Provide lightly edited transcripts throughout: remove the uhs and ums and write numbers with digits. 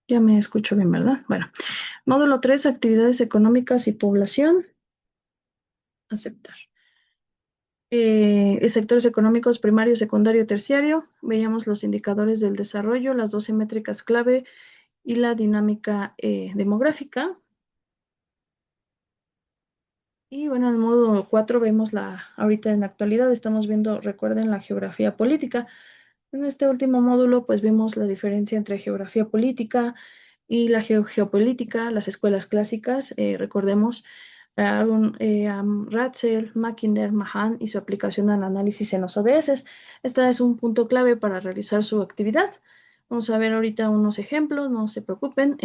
Ya me escucho bien, ¿verdad? Bueno, módulo 3, actividades económicas y población. Aceptar. Sectores económicos primario, secundario, terciario. Veíamos los indicadores del desarrollo, las 12 métricas clave y la dinámica demográfica. Y bueno, en el módulo 4 vemos ahorita en la actualidad estamos viendo, recuerden, la geografía política. En este último módulo, pues vemos la diferencia entre geografía política y la geopolítica, las escuelas clásicas. Recordemos Ratzel, Mackinder, Mahan y su aplicación al análisis en los ODS. Este es un punto clave para realizar su actividad. Vamos a ver ahorita unos ejemplos, no se preocupen.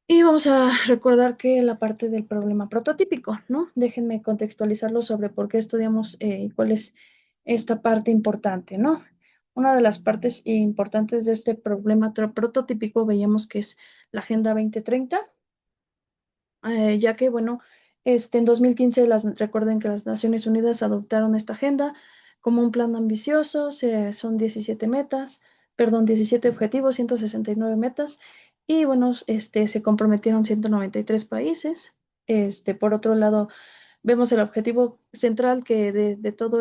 Y vamos a recordar que la parte del problema prototípico, ¿no? Déjenme contextualizarlo sobre por qué estudiamos y cuál es esta parte importante, ¿no? Una de las partes importantes de este problema prototípico veíamos que es la Agenda 2030, ya que, bueno, en 2015 recuerden que las Naciones Unidas adoptaron esta agenda como un plan ambicioso, son 17 metas, perdón, 17 objetivos, 169 metas, y bueno, se comprometieron 193 países. Por otro lado, vemos el objetivo central que de todo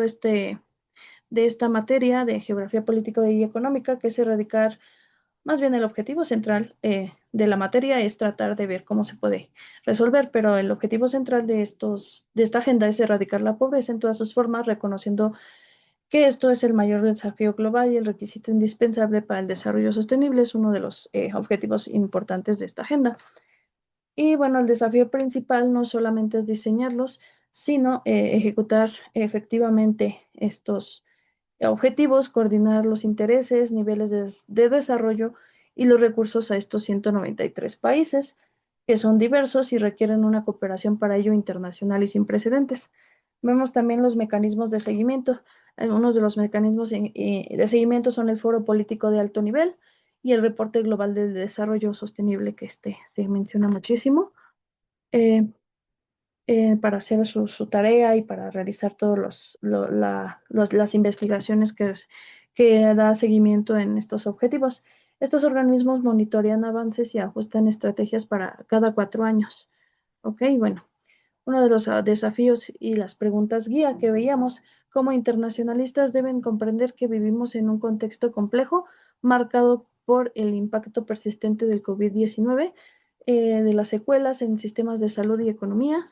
de esta materia de geografía política y económica, que es erradicar. Más bien el objetivo central de la materia es tratar de ver cómo se puede resolver, pero el objetivo central de esta agenda es erradicar la pobreza en todas sus formas, reconociendo que esto es el mayor desafío global y el requisito indispensable para el desarrollo sostenible, es uno de los objetivos importantes de esta agenda. Y bueno, el desafío principal no solamente es diseñarlos, sino ejecutar efectivamente estos objetivos, coordinar los intereses, niveles de desarrollo y los recursos a estos 193 países, que son diversos y requieren una cooperación para ello internacional y sin precedentes. Vemos también los mecanismos de seguimiento. Algunos de los mecanismos de seguimiento son el Foro Político de Alto Nivel y el Reporte Global del Desarrollo Sostenible, que se menciona muchísimo. Eh, para hacer su tarea y para realizar todas las investigaciones que da seguimiento en estos objetivos. Estos organismos monitorean avances y ajustan estrategias para cada 4 años. Ok, bueno, uno de los desafíos y las preguntas guía que veíamos como internacionalistas deben comprender que vivimos en un contexto complejo marcado por el impacto persistente del COVID-19, de las secuelas en sistemas de salud y economía.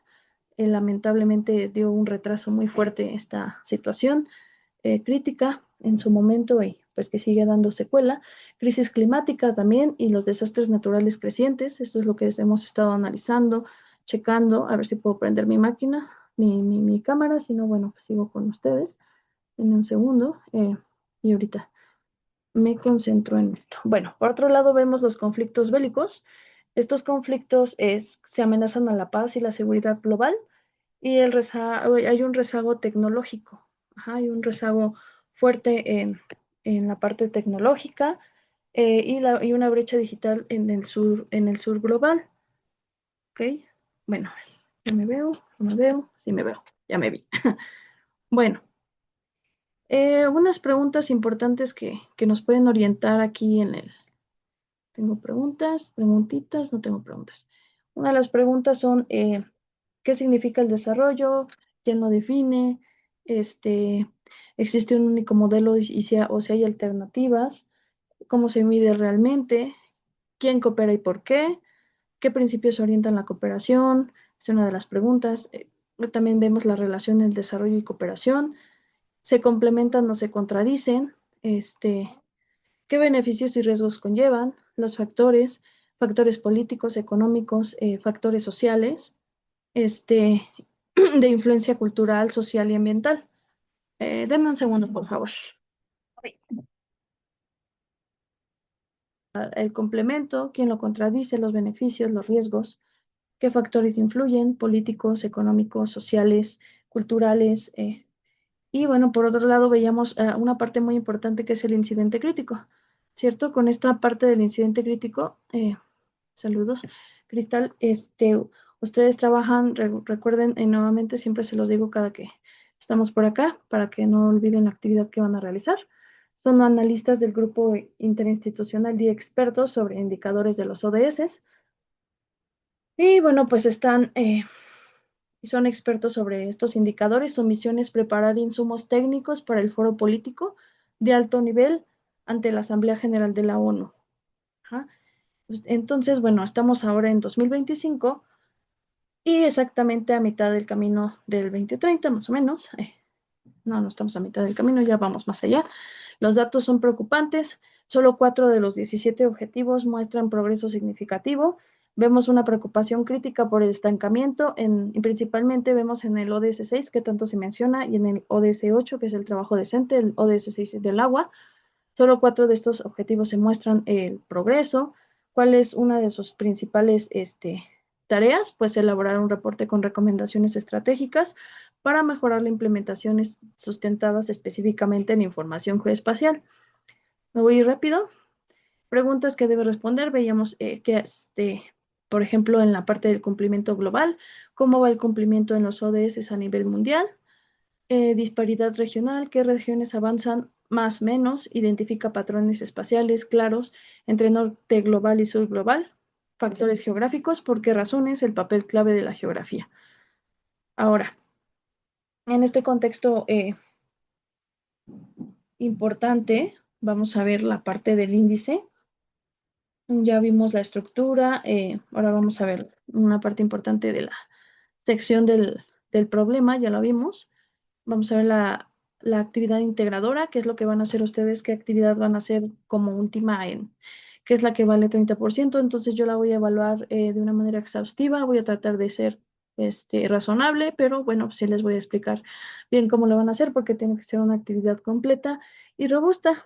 Lamentablemente dio un retraso muy fuerte esta situación crítica en su momento y pues que sigue dando secuela. Crisis climática también y los desastres naturales crecientes. Esto es lo que hemos estado analizando, checando, a ver si puedo prender mi máquina, mi cámara, si no, bueno, pues sigo con ustedes en un segundo y ahorita me concentro en esto. Bueno, por otro lado vemos los conflictos bélicos. Estos conflictos se amenazan a la paz y la seguridad global y hay un rezago tecnológico. Ajá, hay un rezago fuerte en la parte tecnológica y una brecha digital en el sur global. ¿Ok? Bueno, ya me veo, no me veo, sí me veo, ya me vi. Bueno, unas preguntas importantes que nos pueden orientar aquí en el. Tengo preguntas, preguntitas, no tengo preguntas. Una de las preguntas son, ¿qué significa el desarrollo? ¿Quién lo define? Este, ¿Existe un único modelo o si hay alternativas? ¿Cómo se mide realmente? ¿Quién coopera y por qué? ¿Qué principios orientan la cooperación? Es una de las preguntas. También vemos la relación entre desarrollo y cooperación. ¿Se complementan o se contradicen? ¿Qué beneficios y riesgos conllevan? Los factores políticos, económicos, factores sociales, este, de influencia cultural, social y ambiental. Denme un segundo, por favor. El complemento, quién lo contradice, los beneficios, los riesgos, qué factores influyen, políticos, económicos, sociales, culturales. Y bueno, por otro lado, veíamos una parte muy importante que es el incidente crítico, ¿cierto? Con esta parte del incidente crítico, saludos, Cristal, ustedes trabajan, recuerden, nuevamente siempre se los digo cada que estamos por acá, para que no olviden la actividad que van a realizar. Son analistas del grupo interinstitucional de expertos sobre indicadores de los ODS. Y bueno, pues son expertos sobre estos indicadores. Su misión es preparar insumos técnicos para el foro político de alto nivel ante la Asamblea General de la ONU. Ajá. Pues, entonces, bueno, estamos ahora en 2025 y exactamente a mitad del camino del 2030, más o menos. No estamos a mitad del camino, ya vamos más allá. Los datos son preocupantes. Solo 4 de los 17 objetivos muestran progreso significativo. Vemos una preocupación crítica por el estancamiento, y principalmente vemos en el ODS 6, que tanto se menciona, y en el ODS 8, que es el trabajo decente, el ODS 6 del agua. Solo 4 de estos objetivos se muestran el progreso. ¿Cuál es una de sus principales tareas? Pues elaborar un reporte con recomendaciones estratégicas para mejorar la implementación sustentadas específicamente en información geoespacial. Me voy a ir rápido. Preguntas que debe responder. Veíamos por ejemplo, en la parte del cumplimiento global, cómo va el cumplimiento en los ODS a nivel mundial. Disparidad regional, qué regiones avanzan más menos, identifica patrones espaciales claros entre norte global y sur global, factores geográficos, por qué razones, el papel clave de la geografía. Ahora, en este contexto importante, vamos a ver la parte del índice. Ya vimos la estructura, ahora vamos a ver una parte importante de la sección del problema, ya lo vimos. Vamos a ver la actividad integradora, qué es lo que van a hacer ustedes, qué actividad van a hacer como última qué es la que vale 30%. Entonces yo la voy a evaluar de una manera exhaustiva, voy a tratar de ser razonable, pero bueno, sí les voy a explicar bien cómo lo van a hacer porque tiene que ser una actividad completa y robusta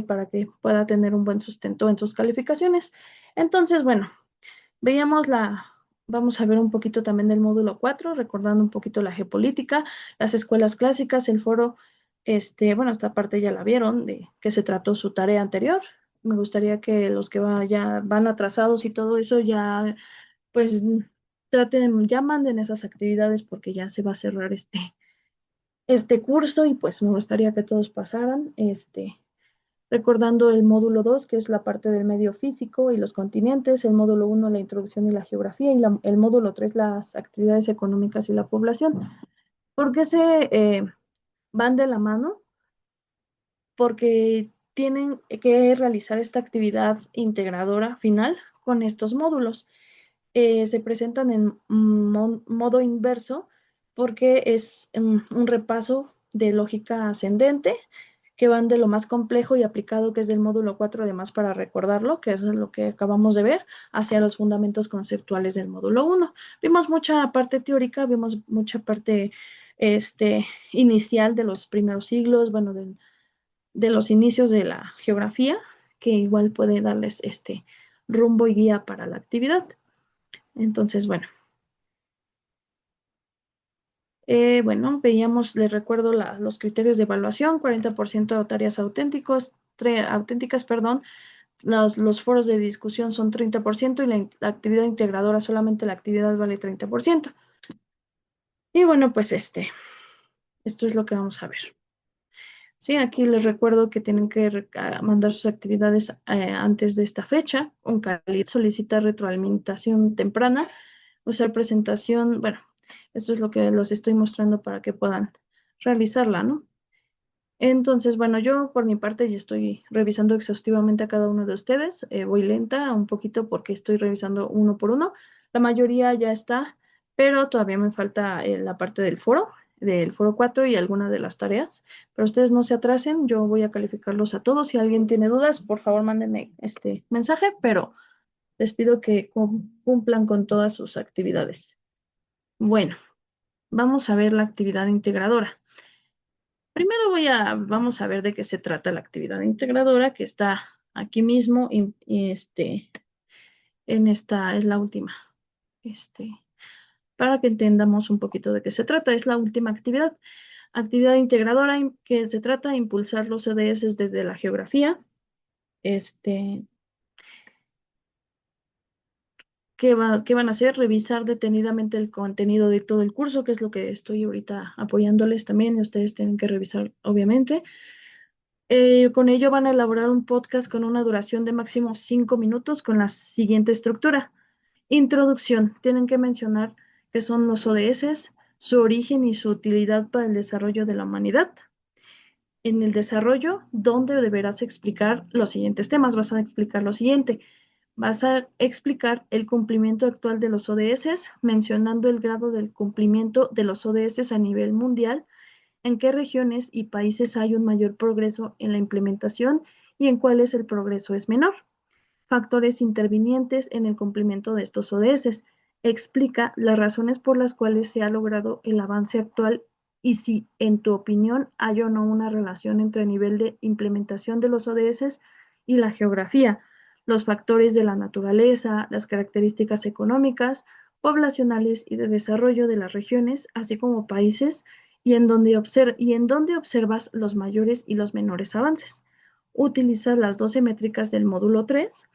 para que pueda tener un buen sustento en sus calificaciones. Entonces, bueno, vamos a ver un poquito también del módulo 4, recordando un poquito la geopolítica, las escuelas clásicas, el foro, bueno, esta parte ya la vieron, de que se trató su tarea anterior. Me gustaría que los que ya van atrasados y todo eso ya, pues, ya manden esas actividades porque ya se va a cerrar este curso y pues me gustaría que todos pasaran, recordando el módulo 2, que es la parte del medio físico y los continentes, el módulo 1, la introducción y la geografía, y el módulo 3, las actividades económicas y la población. ¿Por qué se van de la mano? Porque tienen que realizar esta actividad integradora final con estos módulos. Se presentan en modo inverso porque es un repaso de lógica ascendente que van de lo más complejo y aplicado, que es del módulo 4, además para recordarlo, que es lo que acabamos de ver, hacia los fundamentos conceptuales del módulo 1. Vimos mucha parte teórica, vimos mucha parte inicial de los primeros siglos, bueno, de los inicios de la geografía, que igual puede darles rumbo y guía para la actividad. Entonces, bueno, veíamos, les recuerdo los criterios de evaluación: 40% de tareas auténticas, perdón. Los foros de discusión son 30% y la actividad integradora, solamente la actividad vale 30%. Y bueno, pues esto es lo que vamos a ver. Sí, aquí les recuerdo que tienen que mandar sus actividades antes de esta fecha, con calidad, solicitar retroalimentación temprana, usar presentación. Bueno, esto es lo que los estoy mostrando para que puedan realizarla, ¿no? Entonces, bueno, yo por mi parte ya estoy revisando exhaustivamente a cada uno de ustedes. Voy lenta un poquito porque estoy revisando uno por uno. La mayoría ya está, pero todavía me falta la parte del foro 4 y algunas de las tareas. Pero ustedes no se atrasen, yo voy a calificarlos a todos. Si alguien tiene dudas, por favor, mándenme este mensaje, pero les pido que cumplan con todas sus actividades. Bueno, vamos a ver la actividad integradora. Primero vamos a ver de qué se trata la actividad integradora, que está aquí mismo y en esta es la última. Este, para que entendamos un poquito de qué se trata, es la última actividad. Actividad integradora que se trata de impulsar los ODS desde la geografía. Este, ¿qué van a hacer? Revisar detenidamente el contenido de todo el curso, que es lo que estoy ahorita apoyándoles también, y ustedes tienen que revisar, obviamente. Con ello van a elaborar un podcast con una duración de máximo 5 minutos con la siguiente estructura. Introducción. Tienen que mencionar qué son los ODS, su origen y su utilidad para el desarrollo de la humanidad. En el desarrollo, donde deberás explicar los siguientes temas. Vas a explicar lo siguiente. Vas a explicar el cumplimiento actual de los ODS, mencionando el grado del cumplimiento de los ODS a nivel mundial, en qué regiones y países hay un mayor progreso en la implementación y en cuáles el progreso es menor. Factores intervinientes en el cumplimiento de estos ODS. Explica las razones por las cuales se ha logrado el avance actual y si, en tu opinión, hay o no una relación entre el nivel de implementación de los ODS y la geografía, los factores de la naturaleza, las características económicas, poblacionales y de desarrollo de las regiones, así como países, y en donde observas los mayores y los menores avances. Utiliza las 12 métricas del módulo 3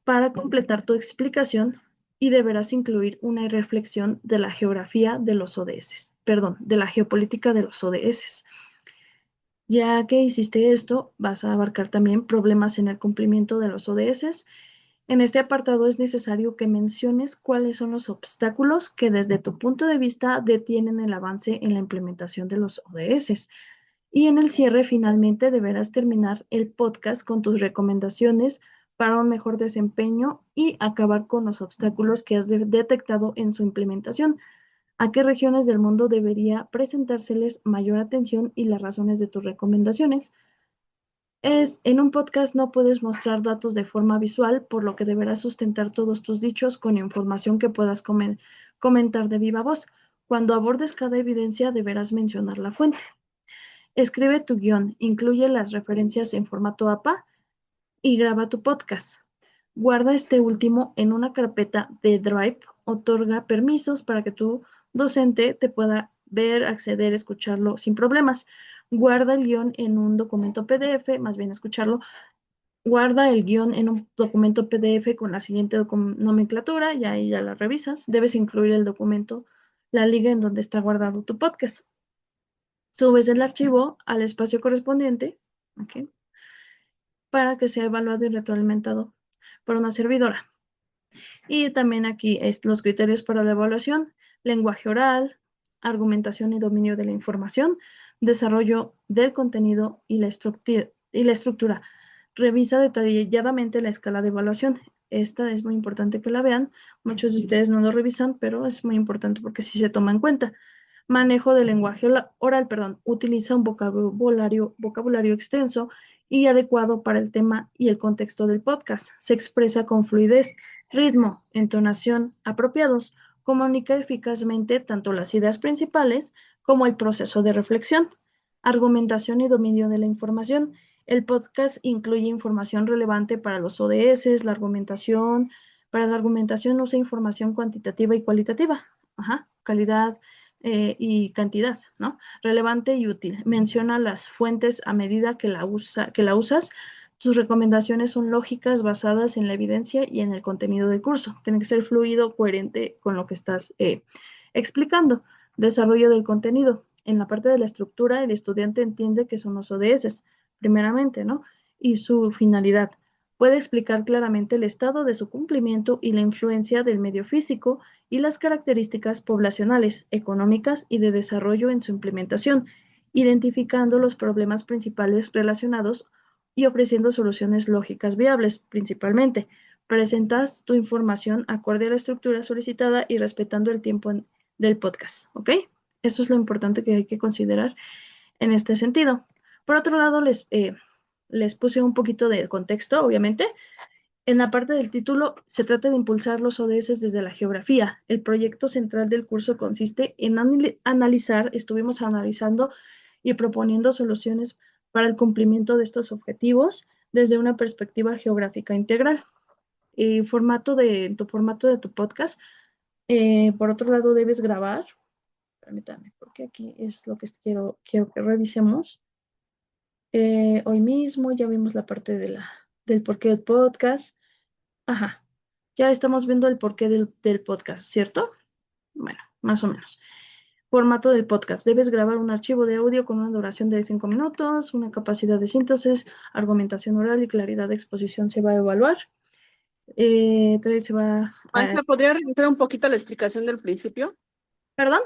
para completar tu explicación y deberás incluir una reflexión de la geografía de los ODS, perdón, de la geopolítica de los ODS. Ya que hiciste esto, vas a abarcar también problemas en el cumplimiento de los ODS. En este apartado es necesario que menciones cuáles son los obstáculos que desde tu punto de vista detienen el avance en la implementación de los ODS. Y en el cierre, finalmente, deberás terminar el podcast con tus recomendaciones para un mejor desempeño y acabar con los obstáculos que has detectado en su implementación. ¿A qué regiones del mundo debería presentárseles mayor atención y las razones de tus recomendaciones? En un podcast no puedes mostrar datos de forma visual, por lo que deberás sustentar todos tus dichos con información que puedas comentar de viva voz. Cuando abordes cada evidencia, deberás mencionar la fuente. Escribe tu guión, incluye las referencias en formato APA y graba tu podcast. Guarda este último en una carpeta de Drive, otorga permisos para que tu docente te pueda ver, acceder, escucharlo sin problemas. Guarda el guión en un documento PDF, más bien escucharlo. Guarda el guión en un documento PDF con la siguiente nomenclatura y ahí ya la revisas. Debes incluir el documento, la liga en donde está guardado tu podcast. Subes el archivo al espacio correspondiente, ¿ok?, para que sea evaluado y retroalimentado por una servidora. Y también aquí los criterios para la evaluación: lenguaje oral, argumentación y dominio de la información, desarrollo del contenido y la estructura. Revisa detalladamente la escala de evaluación. Esta es muy importante que la vean. Muchos de ustedes no lo revisan, pero es muy importante porque sí se toma en cuenta. Manejo del lenguaje oral, perdón. Utiliza un vocabulario extenso y adecuado para el tema y el contexto del podcast. Se expresa con fluidez, ritmo, entonación apropiados. Comunica eficazmente tanto las ideas principales como el proceso de reflexión. Argumentación y dominio de la información. El podcast incluye información relevante para los ODS, la argumentación. Para la argumentación usa información cuantitativa y cualitativa. Ajá, calidad y cantidad, ¿no? Relevante y útil. Menciona las fuentes a medida que la usas. Tus recomendaciones son lógicas, basadas en la evidencia y en el contenido del curso. Tiene que ser fluido, coherente con lo que estás explicando. Desarrollo del contenido. En la parte de la estructura, el estudiante entiende que son los ODS, primeramente, ¿no? Y su finalidad. Puede explicar claramente el estado de su cumplimiento y la influencia del medio físico y las características poblacionales, económicas y de desarrollo en su implementación, identificando los problemas principales relacionados y ofreciendo soluciones lógicas viables, principalmente. Presentas tu información acorde a la estructura solicitada y respetando el tiempo del podcast, ¿ok? Eso es lo importante que hay que considerar en este sentido. Por otro lado, les puse un poquito de contexto, obviamente. En la parte del título se trata de impulsar los ODS desde la geografía. El proyecto central del curso consiste en estuvimos analizando y proponiendo soluciones para el cumplimiento de estos objetivos desde una perspectiva geográfica integral. En tu formato de tu podcast, por otro lado, debes grabar. Permítame, porque aquí es lo que quiero que revisemos. Hoy mismo ya vimos la parte del porqué del podcast. Ajá, ya estamos viendo el porqué del podcast, ¿cierto? Bueno, más o menos. Formato del podcast. Debes grabar un archivo de audio con una duración de 5 minutos, una capacidad de síntesis, argumentación oral y claridad de exposición se va a evaluar. Se va a... Maestra, ¿podría regresar un poquito a la explicación del principio? ¿Perdón?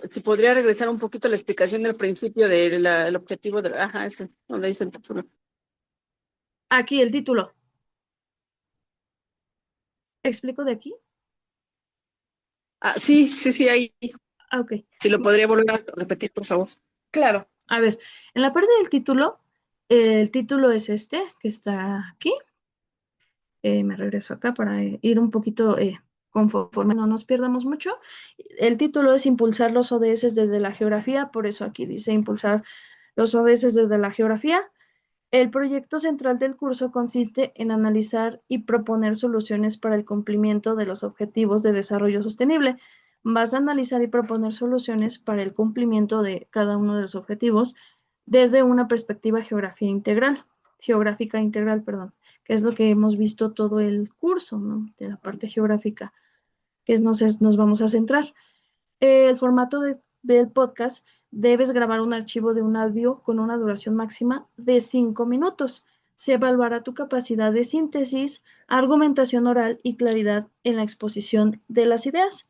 Si podría regresar un poquito a la explicación del principio del objetivo de... Ajá, ese, donde dice el título. Aquí el título. ¿Explico de aquí? Ah, sí, sí, sí, ahí. Ah, ok. Si lo podría volver a repetir, por favor. Claro. A ver, en la parte del título, el título es este, que está aquí. Me regreso acá para ir un poquito conforme no nos pierdamos mucho. El título es Impulsar los ODS desde la geografía, por eso aquí dice Impulsar los ODS desde la geografía. El proyecto central del curso consiste en analizar y proponer soluciones para el cumplimiento de los objetivos de desarrollo sostenible. Vas a analizar y proponer soluciones para el cumplimiento de cada uno de los objetivos desde una perspectiva geográfica integral, perdón, que es lo que hemos visto todo el curso, ¿no? De la parte geográfica, que nos vamos a centrar. El formato del podcast, debes grabar un archivo de un audio con una duración máxima de 5 minutos. Se evaluará tu capacidad de síntesis, argumentación oral y claridad en la exposición de las ideas.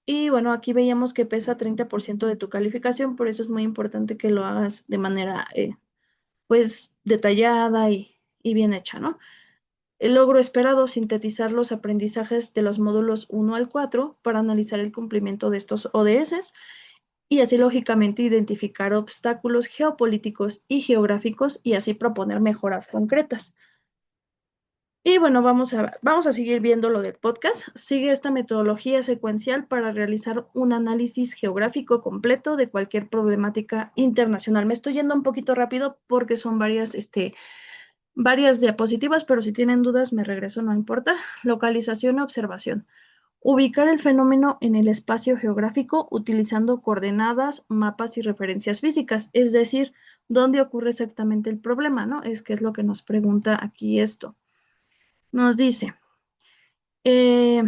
Y bueno, aquí veíamos que pesa 30% de tu calificación, por eso es muy importante que lo hagas de manera pues detallada y bien hecha, ¿no? El logro esperado, sintetizar los aprendizajes de los módulos 1 al 4 para analizar el cumplimiento de estos ODS y así lógicamente identificar obstáculos geopolíticos y geográficos y así proponer mejoras concretas. Y bueno, vamos a seguir viendo lo del podcast. Sigue esta metodología secuencial para realizar un análisis geográfico completo de cualquier problemática internacional. Me estoy yendo un poquito rápido porque son varias diapositivas, pero si tienen dudas me regreso, no importa. Localización y observación. Ubicar el fenómeno en el espacio geográfico utilizando coordenadas, mapas y referencias físicas, es decir, dónde ocurre exactamente el problema, ¿no? Es que es lo que nos pregunta aquí esto. Nos dice, eh,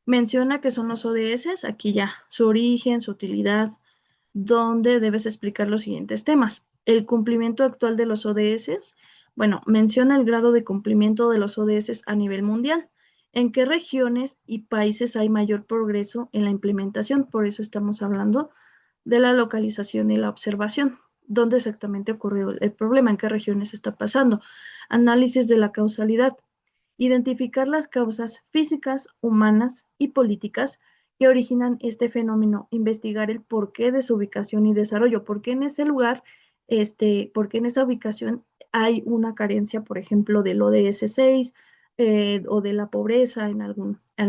menciona que son los ODS, aquí ya, su origen, su utilidad, donde debes explicar los siguientes temas. El cumplimiento actual de los ODS, bueno, menciona el grado de cumplimiento de los ODS a nivel mundial. ¿En qué regiones y países hay mayor progreso en la implementación? Por eso estamos hablando de la localización y la observación. ¿Dónde exactamente ocurrió el problema? ¿En qué regiones está pasando? Análisis de la causalidad. Identificar las causas físicas, humanas y políticas que originan este fenómeno, investigar el porqué de su ubicación y desarrollo, por qué en ese lugar, por qué en esa ubicación hay una carencia, por ejemplo, del ODS 6 o de la pobreza en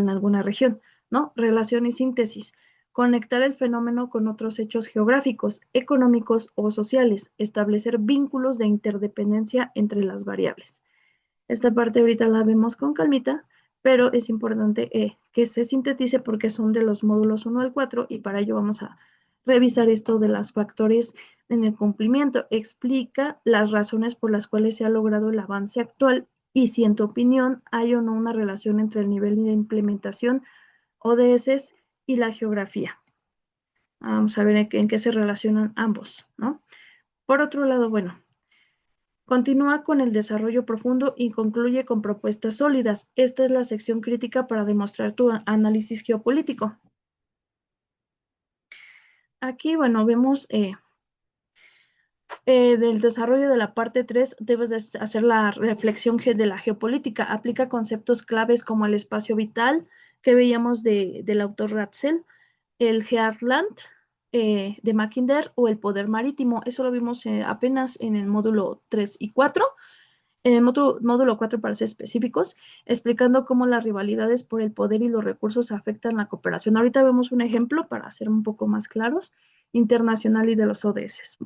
alguna región, ¿no? Relación y síntesis. Conectar el fenómeno con otros hechos geográficos, económicos o sociales, establecer vínculos de interdependencia entre las variables. Esta parte ahorita la vemos con calmita, pero es importante que se sintetice porque son de los módulos 1 al 4 y para ello vamos a revisar esto de los factores en el cumplimiento. Explica las razones por las cuales se ha logrado el avance actual y si en tu opinión hay o no una relación entre el nivel de implementación ODS y la geografía. Vamos a ver en qué se relacionan ambos, ¿no? Por otro lado, bueno, continúa con el desarrollo profundo y concluye con propuestas sólidas. Esta es la sección crítica para demostrar tu análisis geopolítico. Aquí, bueno, vemos del desarrollo de la parte 3, debes de hacer la reflexión de la geopolítica. Aplica conceptos claves como el espacio vital que veíamos del autor Ratzel, el Heartland de Mackinder o el poder marítimo. Eso lo vimos apenas en el módulo 3 y 4. En el módulo 4, para ser específicos, explicando cómo las rivalidades por el poder y los recursos afectan la cooperación. Ahorita vemos un ejemplo para ser un poco más claros, internacional y de los ODS.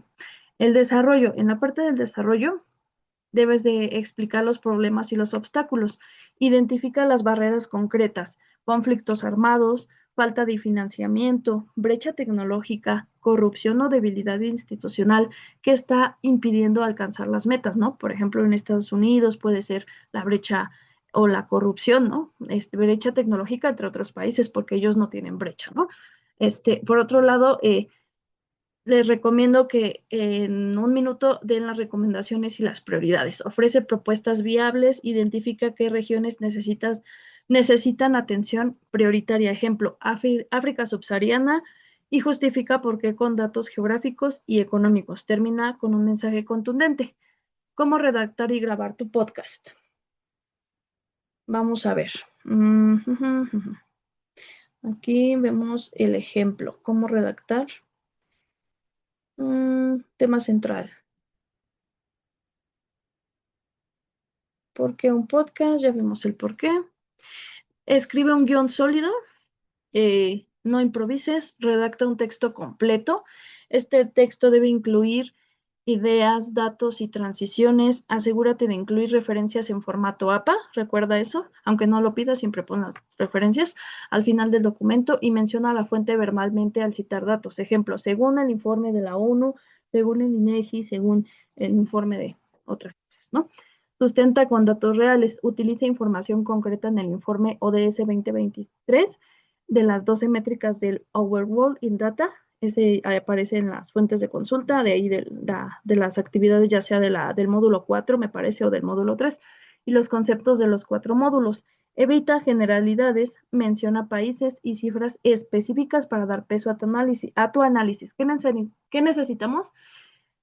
El desarrollo, en la parte del desarrollo, debes de explicar los problemas y los obstáculos. Identifica las barreras concretas, conflictos armados, falta de financiamiento, brecha tecnológica, corrupción o debilidad institucional que está impidiendo alcanzar las metas, ¿no? Por ejemplo, en Estados Unidos puede ser la brecha o la corrupción, ¿no? Brecha tecnológica entre otros países, porque ellos no tienen brecha, ¿no? Por otro lado, les recomiendo que en un minuto den las recomendaciones y las prioridades. Ofrece propuestas viables, identifica qué regiones necesitan atención prioritaria. Ejemplo, África subsahariana y justifica por qué con datos geográficos y económicos. Termina con un mensaje contundente. ¿Cómo redactar y grabar tu podcast? Vamos a ver. Aquí vemos el ejemplo. ¿Cómo redactar? Tema central. ¿Por qué un podcast? Ya vimos el por qué. Escribe un guión sólido, no improvises, redacta un texto completo. Este texto debe incluir ideas, datos y transiciones. Asegúrate de incluir referencias en formato APA, recuerda eso, aunque no lo pidas, siempre pon las referencias al final del documento y menciona la fuente verbalmente al citar datos. Ejemplo, según el informe de la ONU, según el INEGI, según el informe de otras cosas, ¿no? Sustenta con datos reales. Utiliza información concreta en el informe ODS 2023 de las 12 métricas del Overall in Data. Ese aparece en las fuentes de consulta, de ahí de las actividades, ya sea del módulo 4, me parece, o del módulo 3, y los conceptos de los 4 módulos. Evita generalidades, menciona países y cifras específicas para dar peso a tu análisis. ¿Qué necesitamos?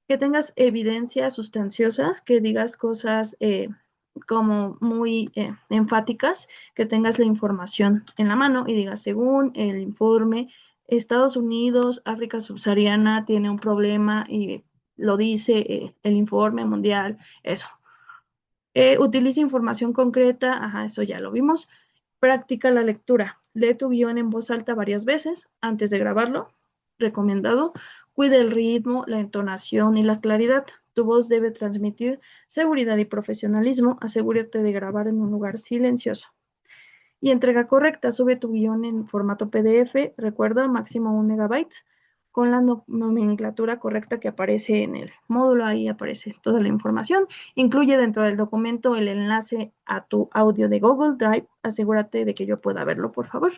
Que tengas evidencias sustanciosas, que digas cosas como muy enfáticas, que tengas la información en la mano y digas, según el informe, Estados Unidos, África subsahariana tiene un problema y lo dice el informe mundial, eso. Utiliza información concreta, ajá, eso ya lo vimos. Practica la lectura. Lee tu guión en voz alta varias veces antes de grabarlo. Recomendado. Cuida el ritmo, la entonación y la claridad. Tu voz debe transmitir seguridad y profesionalismo. Asegúrate de grabar en un lugar silencioso. Y entrega correcta. Sube tu guión en formato PDF. Recuerda, máximo 1 MB. Con la nomenclatura correcta que aparece en el módulo, ahí aparece toda la información. Incluye dentro del documento el enlace a tu audio de Google Drive. Asegúrate de que yo pueda verlo, por favor.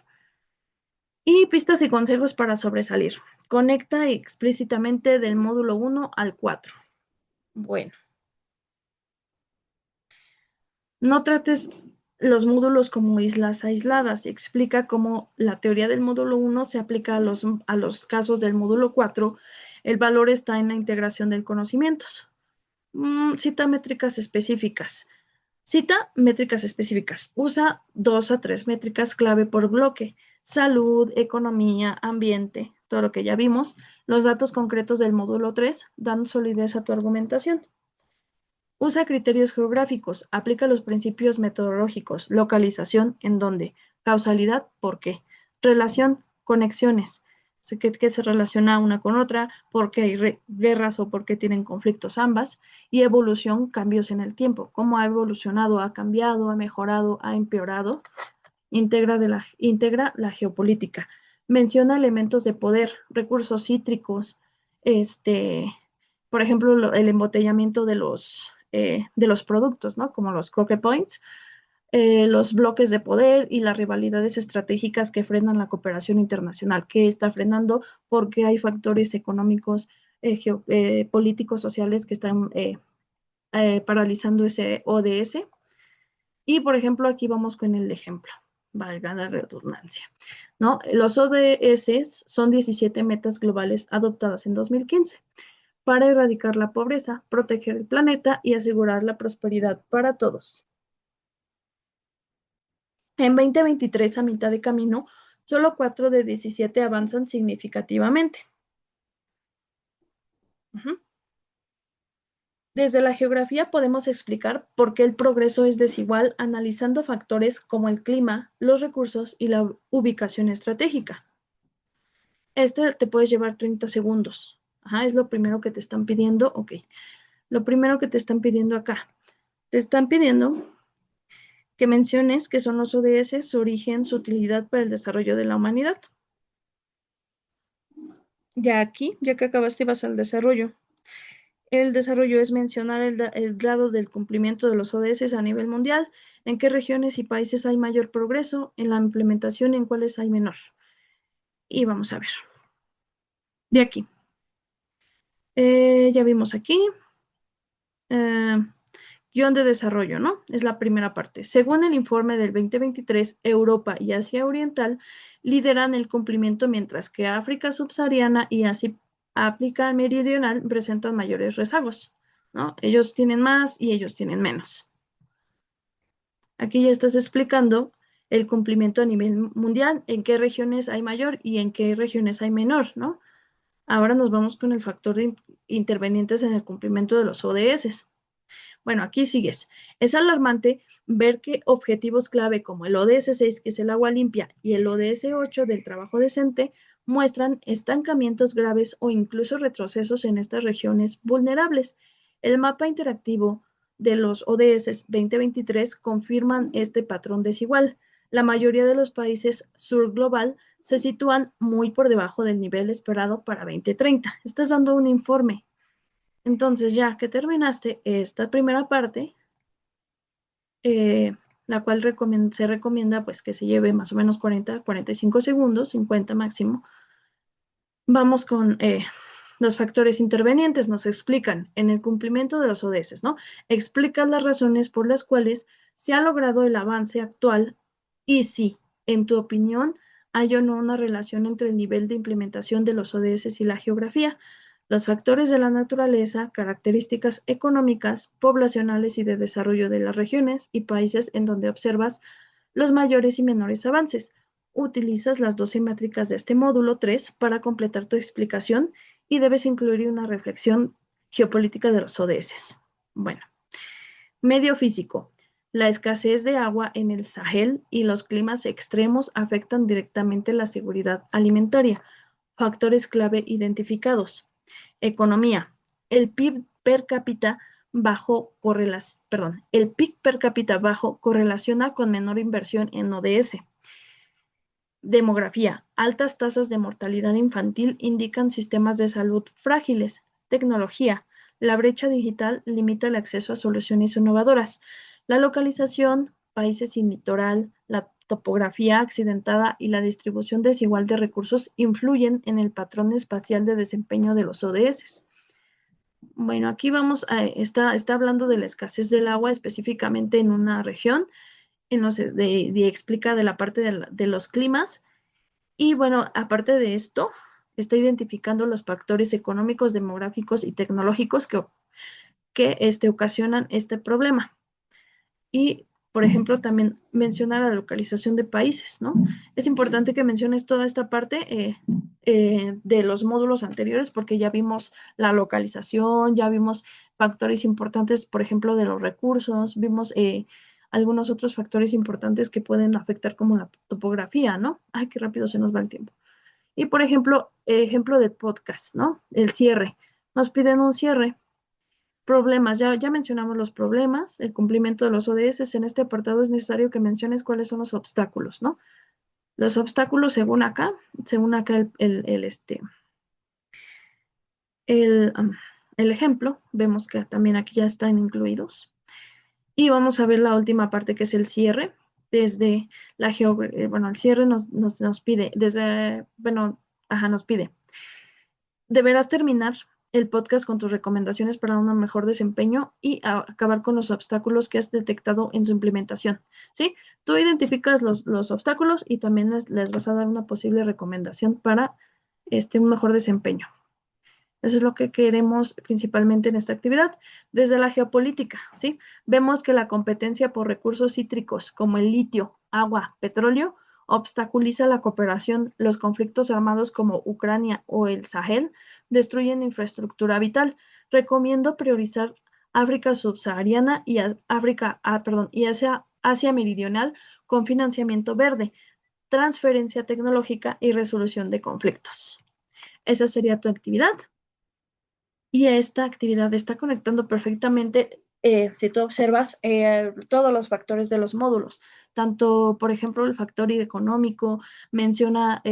Y pistas y consejos para sobresalir. Conecta explícitamente del módulo 1 al 4. Bueno, no trates los módulos como islas aisladas. Explica cómo la teoría del módulo 1 se aplica a los casos del módulo 4. El valor está en la integración del conocimiento. Cita métricas específicas. Cita métricas específicas. Usa 2 a 3 métricas clave por bloque. Salud, economía, ambiente, todo lo que ya vimos. Los datos concretos del módulo 3 dan solidez a tu argumentación. Usa criterios geográficos. Aplica los principios metodológicos. Localización, en dónde. Causalidad, por qué. Relación, conexiones. Que se relaciona una con otra, por qué hay guerras o por qué tienen conflictos ambas. Y evolución, cambios en el tiempo. Cómo ha evolucionado, ha cambiado, ha mejorado, ha empeorado. Integra la geopolítica. Menciona elementos de poder, recursos cítricos, por ejemplo, el embotellamiento de los productos, ¿no? Como los croque points, los bloques de poder y las rivalidades estratégicas que frenan la cooperación internacional. ¿Qué está frenando? Porque hay factores económicos, políticos, sociales que están paralizando ese ODS. Y, por ejemplo, aquí vamos con el ejemplo, valga la redundancia, ¿no? Los ODS son 17 metas globales adoptadas en 2015 para erradicar la pobreza, proteger el planeta y asegurar la prosperidad para todos. En 2023, a mitad de camino, solo 4 de 17 avanzan significativamente. Desde la geografía podemos explicar por qué el progreso es desigual analizando factores como el clima, los recursos y la ubicación estratégica. Te puedes llevar 30 segundos. Ajá, es lo primero que te están pidiendo. Ok, lo primero que te están pidiendo acá. Te están pidiendo que menciones qué son los ODS, su origen, su utilidad para el desarrollo de la humanidad. Ya aquí, ya que acabaste, vas al desarrollo. El desarrollo es mencionar el grado del cumplimiento de los ODS a nivel mundial, en qué regiones y países hay mayor progreso, en la implementación y en cuáles hay menor. Y vamos a ver. De aquí. Ya vimos aquí. eh, Guión de desarrollo, ¿no? Es la primera parte. Según el informe del 2023, Europa y Asia Oriental lideran el cumplimiento, mientras que África subsahariana y África meridional presentan mayores rezagos, ¿no? Ellos tienen más y ellos tienen menos. Aquí ya estás explicando el cumplimiento a nivel mundial, en qué regiones hay mayor y en qué regiones hay menor, ¿no? Ahora nos vamos con el factor de intervenientes en el cumplimiento de los ODS. Bueno, aquí sigues. Es alarmante ver que objetivos clave como el ODS 6, que es el agua limpia, y el ODS 8 del trabajo decente, muestran estancamientos graves o incluso retrocesos en estas regiones vulnerables. El mapa interactivo de los ODS 2023 confirman este patrón desigual. La mayoría de los países sur global se sitúan muy por debajo del nivel esperado para 2030. Estás dando un informe. Entonces, ya que terminaste esta primera parte, eh, la cual se recomienda pues que se lleve más o menos 45 segundos, 50 máximo, vamos con los factores intervenientes. Nos explican en el cumplimiento de los ODS, ¿no? Explican las razones por las cuales se ha logrado el avance actual y si, en tu opinión, hay o no una relación entre el nivel de implementación de los ODS y la geografía, los factores de la naturaleza, características económicas, poblacionales y de desarrollo de las regiones y países en donde observas los mayores y menores avances. Utilizas las 12 métricas de este módulo 3 para completar tu explicación y debes incluir una reflexión geopolítica de los ODS. Bueno, medio físico. La escasez de agua en el Sahel y los climas extremos afectan directamente la seguridad alimentaria. Factores clave identificados. Economía. El PIB per cápita el PIB per cápita bajo correlaciona con menor inversión en ODS. Demografía. Altas tasas de mortalidad infantil indican sistemas de salud frágiles. Tecnología. La brecha digital limita el acceso a soluciones innovadoras. La localización, países sin litoral, la topografía accidentada y la distribución desigual de recursos influyen en el patrón espacial de desempeño de los ODS. Bueno, aquí está hablando de la escasez del agua específicamente en una región, explica de la parte de los climas y bueno, aparte de esto, está identificando los factores económicos, demográficos y tecnológicos que ocasionan este problema. Y, por ejemplo, también menciona la localización de países, ¿no? Es importante que menciones toda esta parte de los módulos anteriores porque ya vimos la localización, ya vimos factores importantes, por ejemplo, de los recursos, vimos algunos otros factores importantes que pueden afectar como la topografía, ¿no? Ay, qué rápido se nos va el tiempo. Y por ejemplo, ejemplo de podcast, ¿no? El cierre. Nos piden un cierre. Problemas, ya mencionamos los problemas, el cumplimiento de los ODS. En este apartado es necesario que menciones cuáles son los obstáculos, ¿no? Los obstáculos, según acá el, um, el ejemplo, vemos que también aquí ya están incluidos. Y vamos a ver la última parte que es el cierre. Desde la geografía, bueno, el cierre nos pide, nos pide. Deberás terminar el podcast con tus recomendaciones para un mejor desempeño y acabar con los obstáculos que has detectado en su implementación. ¿Sí? Tú identificas los obstáculos y también les vas a dar una posible recomendación para un mejor desempeño. Eso es lo que queremos principalmente en esta actividad. Desde la geopolítica, ¿sí? Vemos que la competencia por recursos cítricos como el litio, agua, petróleo, obstaculiza la cooperación. Los conflictos armados como Ucrania o el Sahel destruyen infraestructura vital. Recomiendo priorizar África subsahariana y Asia Meridional con financiamiento verde, transferencia tecnológica y resolución de conflictos. Esa sería tu actividad. Y esta actividad está conectando perfectamente, si tú observas, todos los factores de los módulos, tanto, por ejemplo, el factor económico, menciona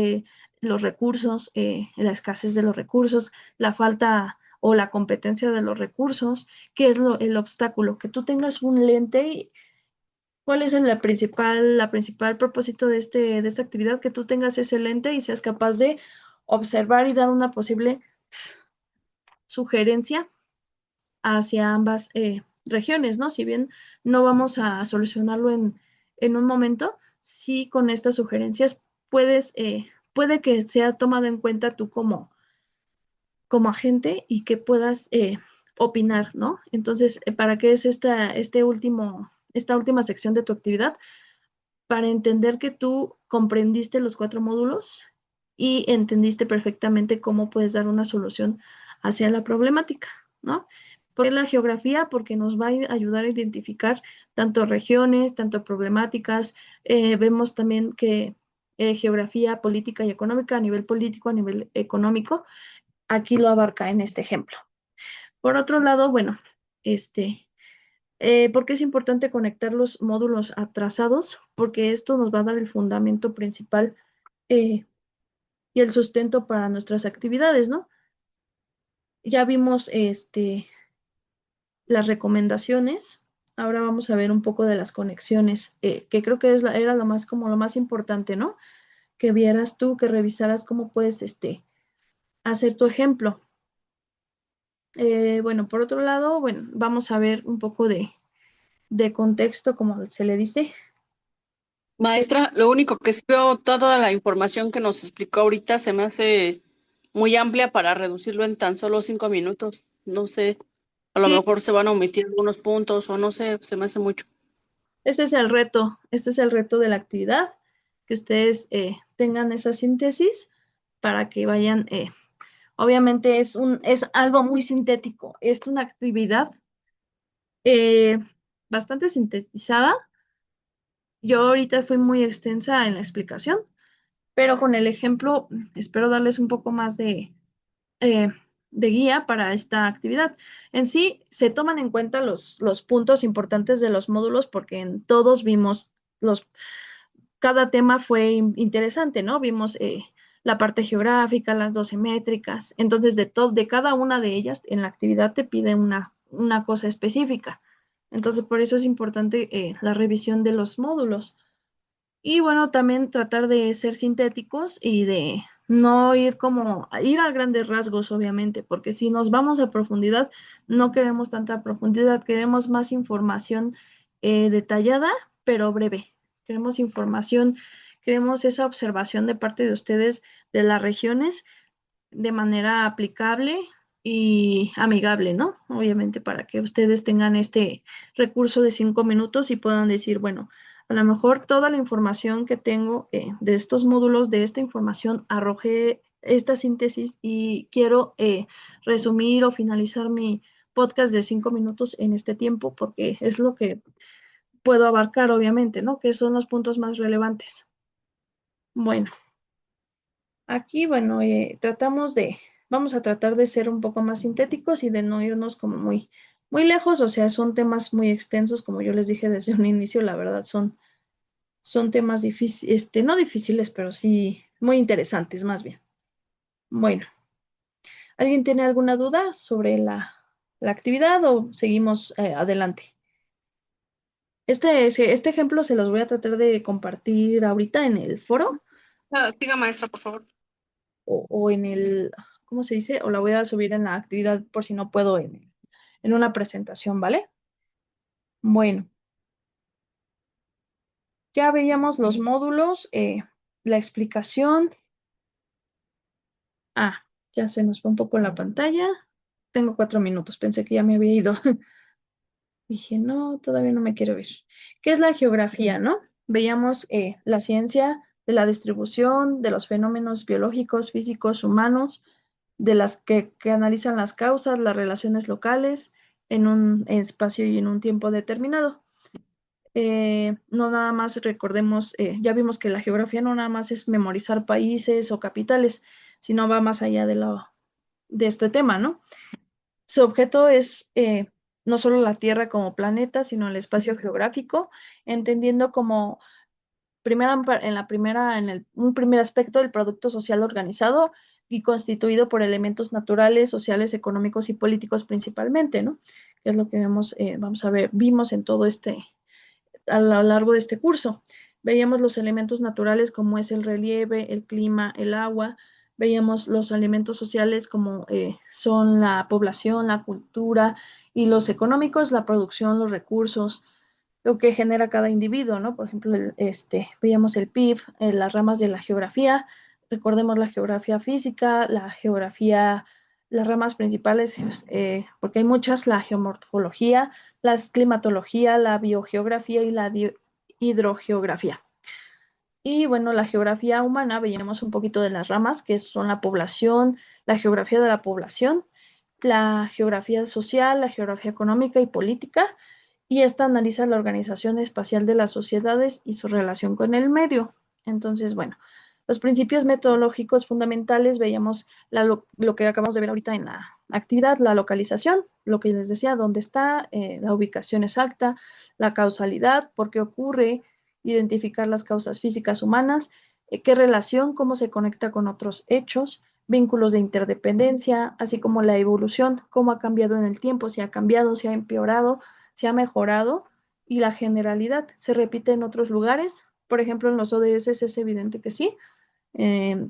los recursos, la escasez de los recursos, la falta o la competencia de los recursos, ¿qué es el obstáculo? Que tú tengas un lente y cuál es la principal propósito de esta actividad, que tú tengas ese lente y seas capaz de observar y dar una posible sugerencia hacia ambas regiones, ¿no? Si bien no vamos a solucionarlo en un momento, sí con estas sugerencias puede que sea tomado en cuenta tú como agente y que puedas opinar, ¿no? Entonces, ¿para qué es esta última sección de tu actividad? Para entender que tú comprendiste los 4 módulos y entendiste perfectamente cómo puedes dar una solución hacia la problemática, ¿no? ¿Por qué la geografía? Porque nos va a ayudar a identificar tanto regiones, tanto problemáticas. Vemos también que geografía política y económica, a nivel político, a nivel económico, aquí lo abarca en este ejemplo. Por otro lado, bueno, ¿por qué es importante conectar los módulos atrasados? Porque esto nos va a dar el fundamento principal eh, y el sustento para nuestras actividades, ¿no? Ya vimos las recomendaciones, ahora vamos a ver un poco de las conexiones, que creo que era lo más, como lo más importante, ¿no? Que vieras tú, que revisaras cómo puedes hacer tu ejemplo. Bueno, por otro lado, bueno, vamos a ver un poco de contexto, como se le dice. Maestra, lo único que sí veo, toda la información que nos explicó ahorita se me hace muy amplia para reducirlo en tan solo 5 minutos. No sé, a lo Sí, mejor se van a omitir algunos puntos o no sé, se me hace mucho. ese es el reto de la actividad, que ustedes tengan esa síntesis para que vayan, obviamente es algo muy sintético, es una actividad eh, bastante sintetizada. Yo ahorita fui muy extensa en la explicación, pero con el ejemplo espero darles un poco más eh, de guía para esta actividad. En sí, se toman en cuenta los puntos importantes de los módulos porque en todos vimos cada tema fue interesante, ¿no? Vimos la parte geográfica, las 12 métricas. Entonces, de cada una de ellas, en la actividad te pide una cosa específica. Entonces, por eso es importante la revisión de los módulos. Y bueno, también tratar de ser sintéticos y de no ir a grandes rasgos, obviamente, porque si nos vamos a profundidad, no queremos tanta profundidad, queremos más información detallada, pero breve. Queremos información, queremos esa observación de parte de ustedes de las regiones de manera aplicable y amigable, ¿no? Obviamente para que ustedes tengan este recurso de 5 minutos y puedan decir, bueno, a lo mejor toda la información que tengo de estos módulos, de esta información, arrojé esta síntesis y quiero resumir o finalizar mi podcast de 5 minutos en este tiempo porque es lo que puedo abarcar, obviamente, ¿no? Que son los puntos más relevantes. Bueno. Aquí, bueno, vamos a tratar de ser un poco más sintéticos y de no irnos como muy lejos, o sea, son temas muy extensos, como yo les dije desde un inicio, la verdad son temas difíciles, no difíciles, pero sí muy interesantes, más bien. Bueno, ¿alguien tiene alguna duda sobre la actividad o seguimos adelante? Este ejemplo se los voy a tratar de compartir ahorita en el foro Ah, diga, maestra, por favor. o en ¿cómo se dice? O la voy a subir en la actividad por si no puedo en una presentación, ¿vale? Bueno, ya veíamos los módulos, la explicación. Ah, ya se nos fue un poco la pantalla. Tengo 4 minutos, pensé que ya me había ido. Dije, no, todavía no me quiero ir. ¿Qué es la geografía, no? Veíamos la ciencia de la distribución de los fenómenos biológicos, físicos, humanos, de las que analizan las causas, las relaciones locales en un espacio y en un tiempo determinado. No nada más recordemos, ya vimos que la geografía no nada más es memorizar países o capitales, sino va más allá de este tema, ¿no? Su objeto es no solo la Tierra como planeta, sino el espacio geográfico, entendiendo como un primer aspecto del producto social organizado, y constituido por elementos naturales, sociales, económicos y políticos principalmente, ¿no? Que es lo que vemos, vamos a ver, vimos en todo a lo largo de este curso. Veíamos los elementos naturales como es el relieve, el clima, el agua. Veíamos los elementos sociales como son la población, la cultura y los económicos, la producción, los recursos, lo que genera cada individuo, ¿no? Por ejemplo, veíamos el PIB, las ramas de la geografía, recordemos la geografía física, la geografía, las ramas principales, porque hay muchas, la geomorfología, la climatología, la biogeografía y la hidrogeografía. Y bueno, la geografía humana, veíamos un poquito de las ramas, que son la población, la geografía de la población, la geografía social, la geografía económica y política, y esta analiza la organización espacial de las sociedades y su relación con el medio. Entonces, bueno, los principios metodológicos fundamentales, veíamos lo que acabamos de ver ahorita en la actividad, la localización, lo que les decía, dónde está, la ubicación exacta, la causalidad, por qué ocurre, identificar las causas físicas humanas, qué relación, cómo se conecta con otros hechos, vínculos de interdependencia, así como la evolución, cómo ha cambiado en el tiempo, si ha cambiado, si ha empeorado, si ha mejorado, y la generalidad se repite en otros lugares. Por ejemplo, en los ODS es evidente que sí,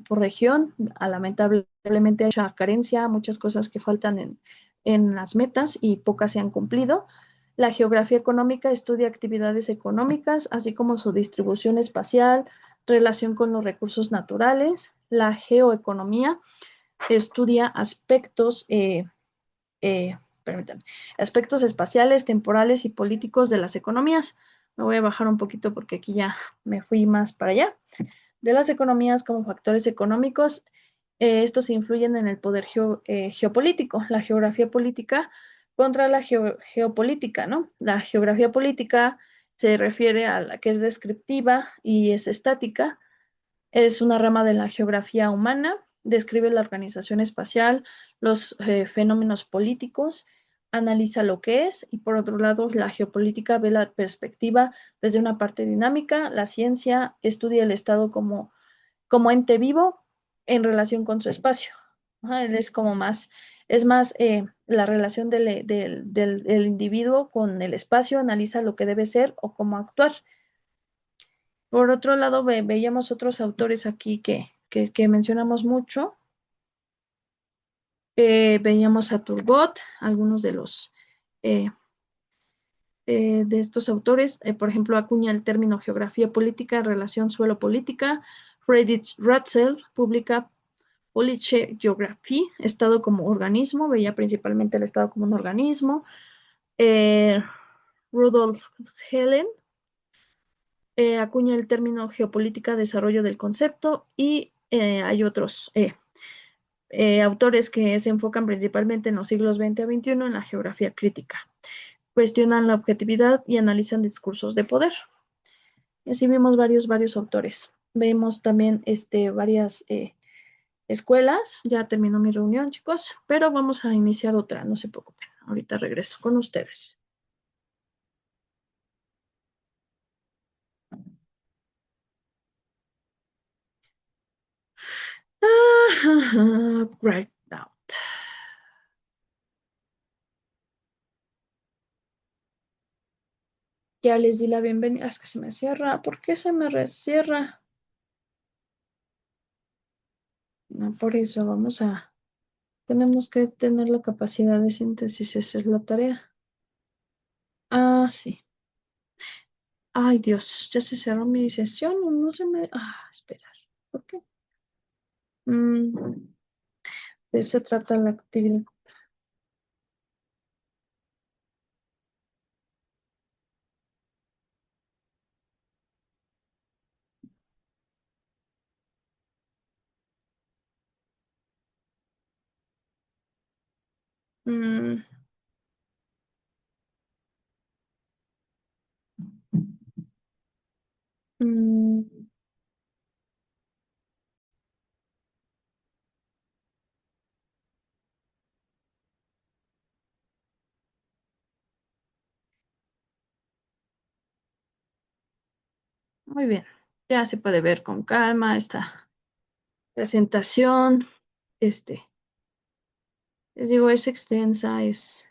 por región, lamentablemente hay mucha carencia, muchas cosas que faltan en las metas y pocas se han cumplido. La geografía económica estudia actividades económicas, así como su distribución espacial, relación con los recursos naturales. La geoeconomía estudia eh, permítanme, aspectos espaciales, temporales y políticos de las economías. Me voy a bajar un poquito porque aquí ya me fui más para allá. De las economías como factores económicos, estos influyen en el poder geopolítico, la geografía política contra la geopolítica, ¿no? La geografía política se refiere a la que es descriptiva y es estática, es una rama de la geografía humana, describe la organización espacial, los fenómenos políticos, analiza lo que es, y por otro lado, la geopolítica ve la perspectiva desde una parte dinámica, la ciencia estudia el Estado como ente vivo en relación con su espacio. Ajá, él es como más, es más la relación del individuo con el espacio, analiza lo que debe ser o cómo actuar. Por otro lado, veíamos otros autores aquí que mencionamos mucho. Veíamos a Turgot, algunos eh, de estos autores, por ejemplo, acuña el término geografía política, relación suelo-política. Friedrich Ratzel publica Politische Geografie, Estado como organismo, veía principalmente el Estado como un organismo. Eh, Rudolf Helen acuña el término geopolítica, desarrollo del concepto, y hay otros autores que se enfocan principalmente en los siglos XX a XXI en la geografía crítica. Cuestionan la objetividad y analizan discursos de poder. Y así vimos varios autores. Vemos también varias escuelas. Ya terminó mi reunión, chicos, pero vamos a iniciar otra, no se preocupen. Ahorita regreso con ustedes. Right out. Ya les di la bienvenida. Es que se me cierra. ¿Por qué se me cierra? No, por eso tenemos que tener la capacidad de síntesis. Esa es la tarea. Ah, sí. Ay, Dios, ya se cerró mi sesión o no se me. Ah, esperar. ¿Por qué? Mm, de eso trata la actividad. Mm, mm, muy bien. Ya se puede ver con calma esta presentación. les digo, es extensa, es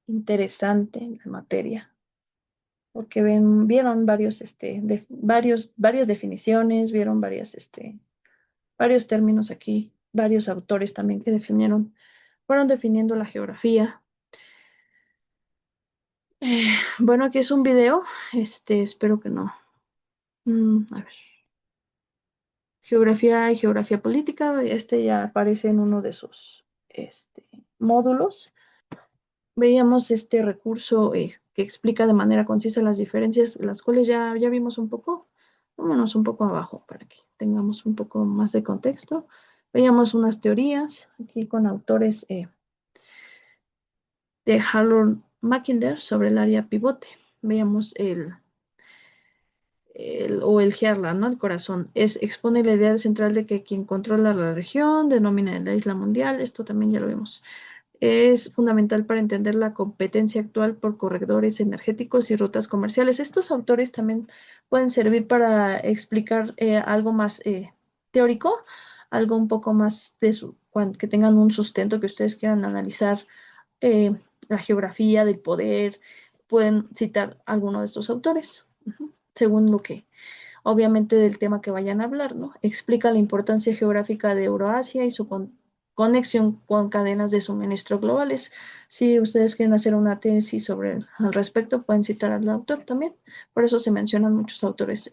interesante la materia, porque vieron varias definiciones, vieron varios términos aquí, varios autores también que fueron definiendo la geografía. Bueno, aquí es un video, espero que no. A ver. Geografía y geografía política, ya aparece en uno de sus módulos. Veíamos este recurso que explica de manera concisa las diferencias, las cuales ya vimos un poco. Vámonos un poco abajo para que tengamos un poco más de contexto. Veíamos unas teorías aquí con autores de Harold Mackinder sobre el área pivote. Veíamos o el Heartland, ¿no? El corazón. Expone la idea central de que quien controla la región denomina la isla mundial. Esto también ya lo vimos. Es fundamental para entender la competencia actual por corredores energéticos y rutas comerciales. Estos autores también pueden servir para explicar algo más teórico, algo un poco más que tengan un sustento que ustedes quieran analizar la geografía del poder. Pueden citar alguno de estos autores, según lo que obviamente del tema que vayan a hablar, ¿no? Explica la importancia geográfica de Euroasia y su conexión con cadenas de suministro globales. Si ustedes quieren hacer una tesis al respecto, pueden citar al autor también. Por eso se mencionan muchos autores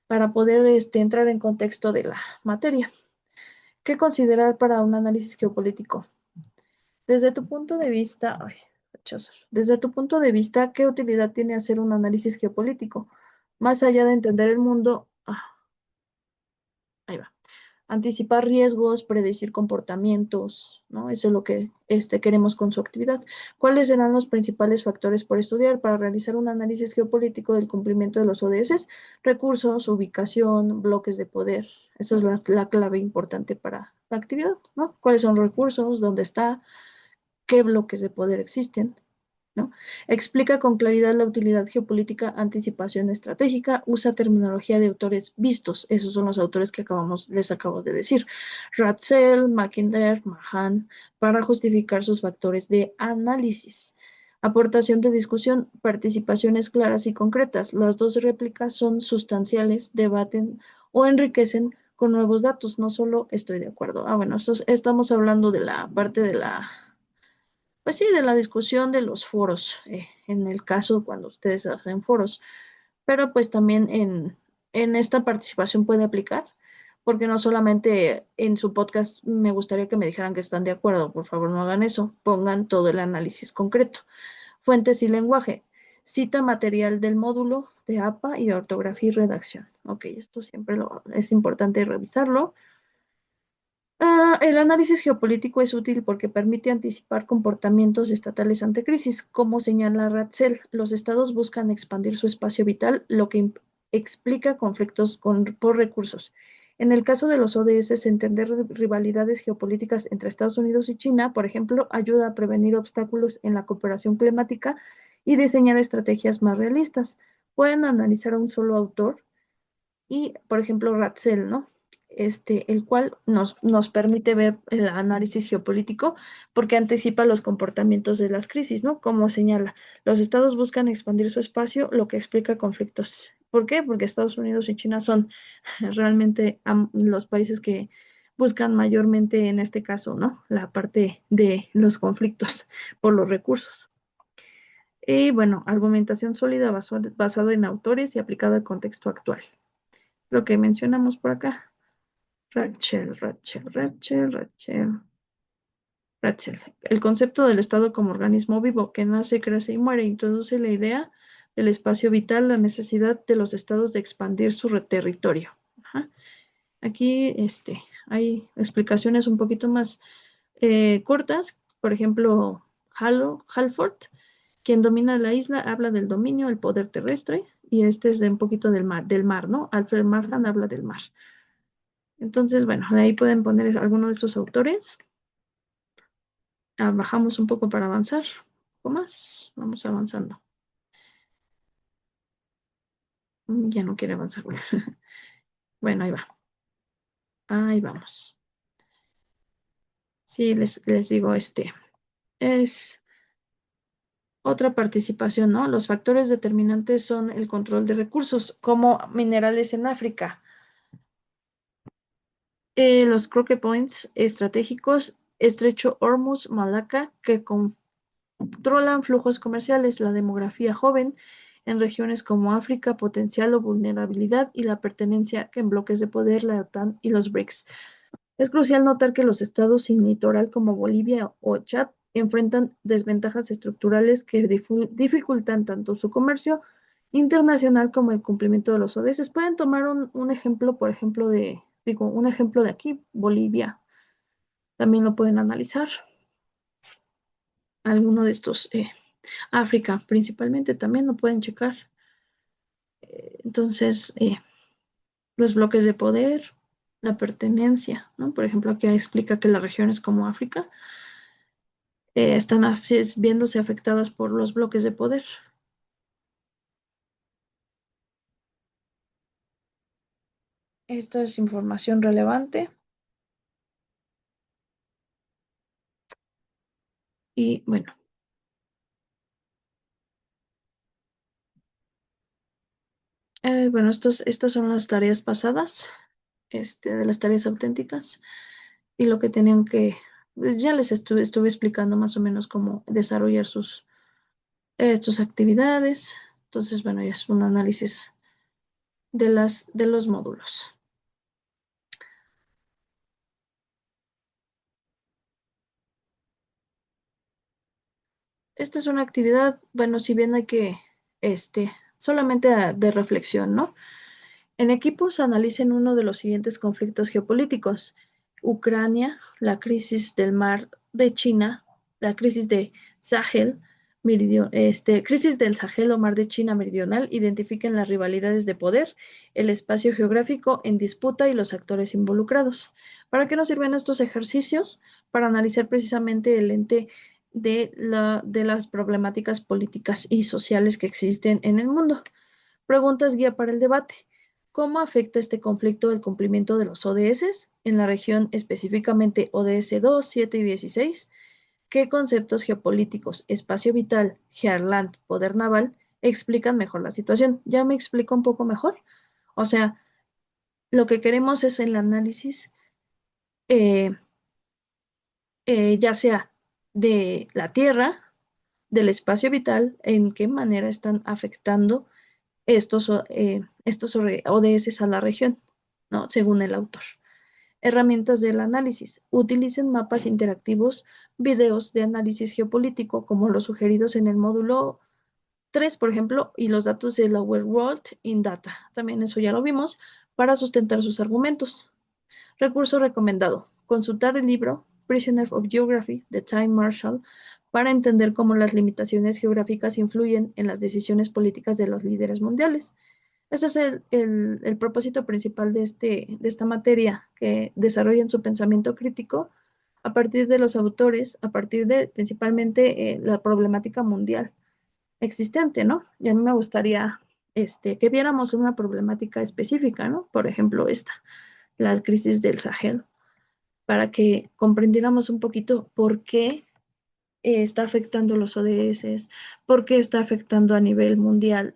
para poder entrar en contexto de la materia. ¿Qué considerar para un análisis geopolítico? Desde tu punto de vista, desde tu punto de vista, ¿qué utilidad tiene hacer un análisis geopolítico? Más allá de entender el mundo, ahí va. Anticipar riesgos, predecir comportamientos, ¿no? Eso es lo que queremos con su actividad. ¿Cuáles serán los principales factores por estudiar para realizar un análisis geopolítico del cumplimiento de los ODS? Recursos, ubicación, bloques de poder. Esa es la clave importante para la actividad, ¿no? ¿Cuáles son los recursos? ¿Dónde está? ¿Qué bloques de poder existen? ¿No? Explica con claridad la utilidad geopolítica, anticipación estratégica, usa terminología de autores vistos, esos son los autores que les acabo de decir, Ratzel, Mackinder, Mahan, para justificar sus factores de análisis. Aportación de discusión, participaciones claras y concretas. Las dos réplicas son sustanciales, debaten o enriquecen con nuevos datos, no solo estoy de acuerdo. Bueno, estamos hablando de la parte de pues sí, de la discusión de los foros, en el caso cuando ustedes hacen foros, pero pues también en esta participación puede aplicar, porque no solamente en su podcast me gustaría que me dijeran que están de acuerdo, por favor no hagan eso, pongan todo el análisis concreto. Fuentes y lenguaje, cita material del módulo de APA y de ortografía y redacción. Ok, esto siempre es importante revisarlo. El análisis geopolítico es útil porque permite anticipar comportamientos estatales ante crisis. Como señala Ratzel, los estados buscan expandir su espacio vital, lo que explica conflictos por recursos. En el caso de los ODS, entender rivalidades geopolíticas entre Estados Unidos y China, por ejemplo, ayuda a prevenir obstáculos en la cooperación climática y diseñar estrategias más realistas. Pueden analizar a un solo autor y, por ejemplo, Ratzel, ¿no? El cual nos permite ver el análisis geopolítico porque anticipa los comportamientos de las crisis, ¿no? Como señala, los estados buscan expandir su espacio, lo que explica conflictos. ¿Por qué? Porque Estados Unidos y China son realmente los países que buscan mayormente en este caso, ¿no? La parte de los conflictos por los recursos. Y bueno, argumentación sólida basada en autores y aplicada al contexto actual. Lo que mencionamos por acá. Ratzel. El concepto del Estado como organismo vivo que nace, crece y muere introduce la idea del espacio vital, la necesidad de los estados de expandir su territorio. Ajá. Aquí hay explicaciones un poquito más cortas. Por ejemplo, Halford, quien domina la isla, habla del dominio, el poder terrestre, y este es de un poquito del mar, ¿no? Alfred Marhan habla del mar. Entonces, bueno, de ahí pueden poner alguno de estos autores. Bajamos un poco para avanzar. Un poco más. Vamos avanzando. Ya no quiere avanzar. Bueno, ahí va. Ahí vamos. Sí, les digo, es otra participación, ¿no? Los factores determinantes son el control de recursos, como minerales en África. Los croque points estratégicos, Estrecho Hormuz, Malaca, que controlan flujos comerciales, la demografía joven en regiones como África, potencial o vulnerabilidad y la pertenencia que en bloques de poder, la OTAN y los BRICS. Es crucial notar que los estados sin litoral como Bolivia o Chad enfrentan desventajas estructurales que dificultan tanto su comercio internacional como el cumplimiento de los ODS. Pueden tomar un ejemplo, por ejemplo, un ejemplo de aquí, Bolivia. También lo pueden analizar. Alguno de estos, África principalmente, también lo pueden checar. Entonces, los bloques de poder, la pertenencia, ¿no? Por ejemplo, aquí explica que las regiones como África están viéndose afectadas por los bloques de poder. Esta es información relevante y bueno, bueno, estas son las tareas pasadas, de las tareas auténticas y lo que tenían que, pues, ya les estuve explicando más o menos cómo desarrollar sus actividades. Entonces, bueno, ya es un análisis de los módulos. Esta es una actividad, bueno, si bien hay que, solamente de reflexión, ¿no? En equipos analicen uno de los siguientes conflictos geopolíticos: Ucrania, la crisis del mar de China, la crisis de Sahel, crisis del Sahel o mar de China meridional. Identifiquen las rivalidades de poder, el espacio geográfico en disputa y los actores involucrados. ¿Para qué nos sirven estos ejercicios? Para analizar precisamente el ente de las problemáticas políticas y sociales que existen en el mundo. Preguntas guía para el debate. ¿Cómo afecta este conflicto el cumplimiento de los ODS en la región, específicamente ODS 2, 7 y 16? ¿Qué conceptos geopolíticos, espacio vital, Heartland, poder naval, explican mejor la situación? ¿Ya me explico un poco mejor? O sea, lo que queremos es el análisis, eh, ya sea de la Tierra, del espacio vital, en qué manera están afectando estos ODS a la región, ¿no? Según el autor. Herramientas del análisis. Utilicen mapas interactivos, videos de análisis geopolítico, como los sugeridos en el módulo 3, por ejemplo, y los datos de la World in Data. También eso ya lo vimos, para sustentar sus argumentos. Recurso recomendado: consultar el libro Prisoner of Geography de Time Marshall para entender cómo las limitaciones geográficas influyen en las decisiones políticas de los líderes mundiales. Ese es el propósito principal de esta materia, que desarrollen su pensamiento crítico a partir de los autores, a partir de principalmente la problemática mundial existente, ¿no? Y a mí me gustaría que viéramos una problemática específica, ¿no? Por ejemplo, la crisis del Sahel, para que comprendiéramos un poquito por qué está afectando los ODS, por qué está afectando a nivel mundial,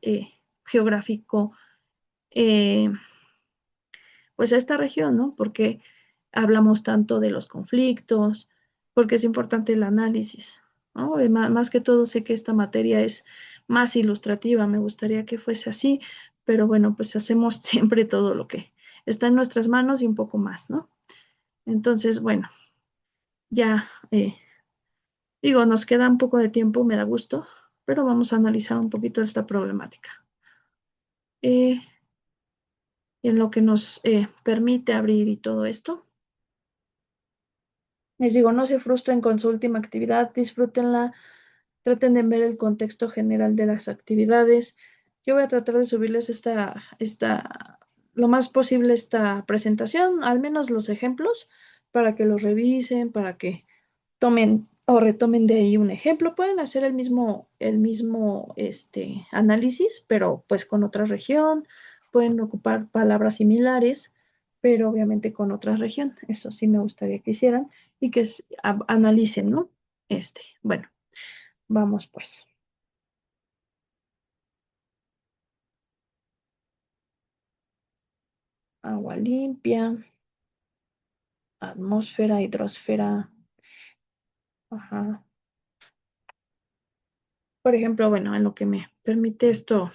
geográfico, eh, pues a esta región, ¿no? Porque hablamos tanto de los conflictos, porque es importante el análisis, ¿no? Y más que todo, sé que esta materia es más ilustrativa, me gustaría que fuese así, pero bueno, pues hacemos siempre todo lo que está en nuestras manos y un poco más, ¿no? Entonces, bueno, ya digo, nos queda un poco de tiempo, me da gusto, pero vamos a analizar un poquito esta problemática. Eh, en lo que nos permite abrir y todo esto. Les digo, no se frustren con su última actividad, disfrútenla, traten de ver el contexto general de las actividades. Yo voy a tratar de subirles lo más posible esta presentación, al menos los ejemplos, para que los revisen, para que tomen o retomen de ahí un ejemplo. Pueden hacer el mismo análisis, pero pues con otra región. Pueden ocupar palabras similares, pero obviamente con otra región. Eso sí me gustaría que hicieran. y que analicen, ¿no? Bueno, vamos pues. Agua limpia, atmósfera, hidrosfera. Ajá. Por ejemplo, bueno, en lo que me permite esto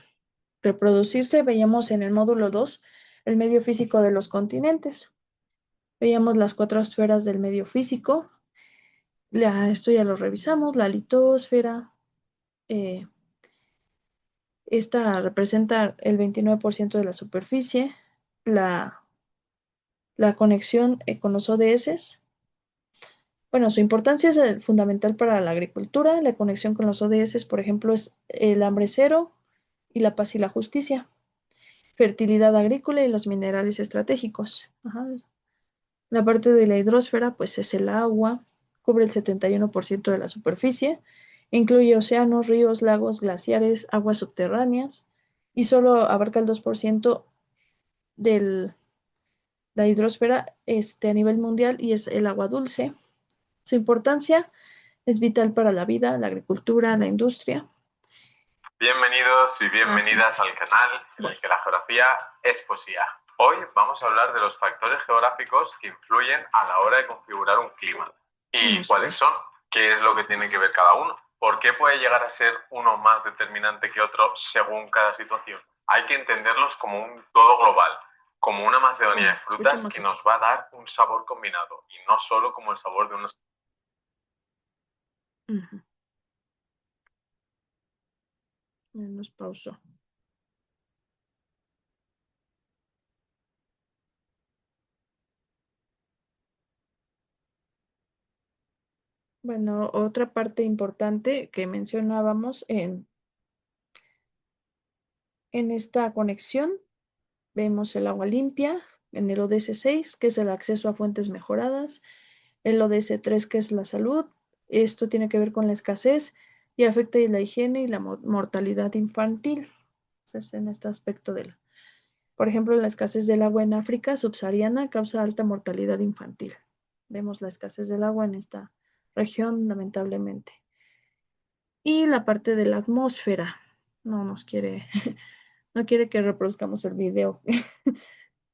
reproducirse, veíamos en el módulo 2 el medio físico de los continentes. Veíamos las 4 esferas del medio físico. Esto ya lo revisamos, la litosfera. eh, Esta representa el 29% de la superficie. La, la conexión con los ODS. Bueno, su importancia es fundamental para la agricultura. La conexión con los ODS, por ejemplo, es el hambre cero y la paz y la justicia. Fertilidad agrícola y los minerales estratégicos. Ajá. La parte de la hidrosfera, pues es el agua, cubre el 71% de la superficie, incluye océanos, ríos, lagos, glaciares, aguas subterráneas y solo abarca el 2% de la hidrosfera a nivel mundial y es el agua dulce. Su importancia es vital para la vida, la agricultura, la industria. Bienvenidos y bienvenidas al canal en el que la geografía es poesía. Hoy vamos a hablar de los factores geográficos que influyen a la hora de configurar un clima. ¿Y cuáles son? ¿Qué es lo que tiene que ver cada uno? ¿Por qué puede llegar a ser uno más determinante que otro según cada situación? Hay que entenderlos como un todo global, como una macedonia de frutas que nos va a dar un sabor combinado y no solo como el sabor de unos... Nos pausó. Bueno, otra parte importante que mencionábamos en esta conexión, vemos el agua limpia, en el ODS 6, que es el acceso a fuentes mejoradas, el ODS 3, que es la salud. Esto tiene que ver con la escasez y afecta la higiene y la mortalidad infantil. Entonces, en este aspecto por ejemplo, la escasez del agua en África subsahariana causa alta mortalidad infantil. Vemos la escasez del agua en esta región, lamentablemente. Y la parte de la atmósfera. No nos quiere, no quiere que reproduzcamos el video.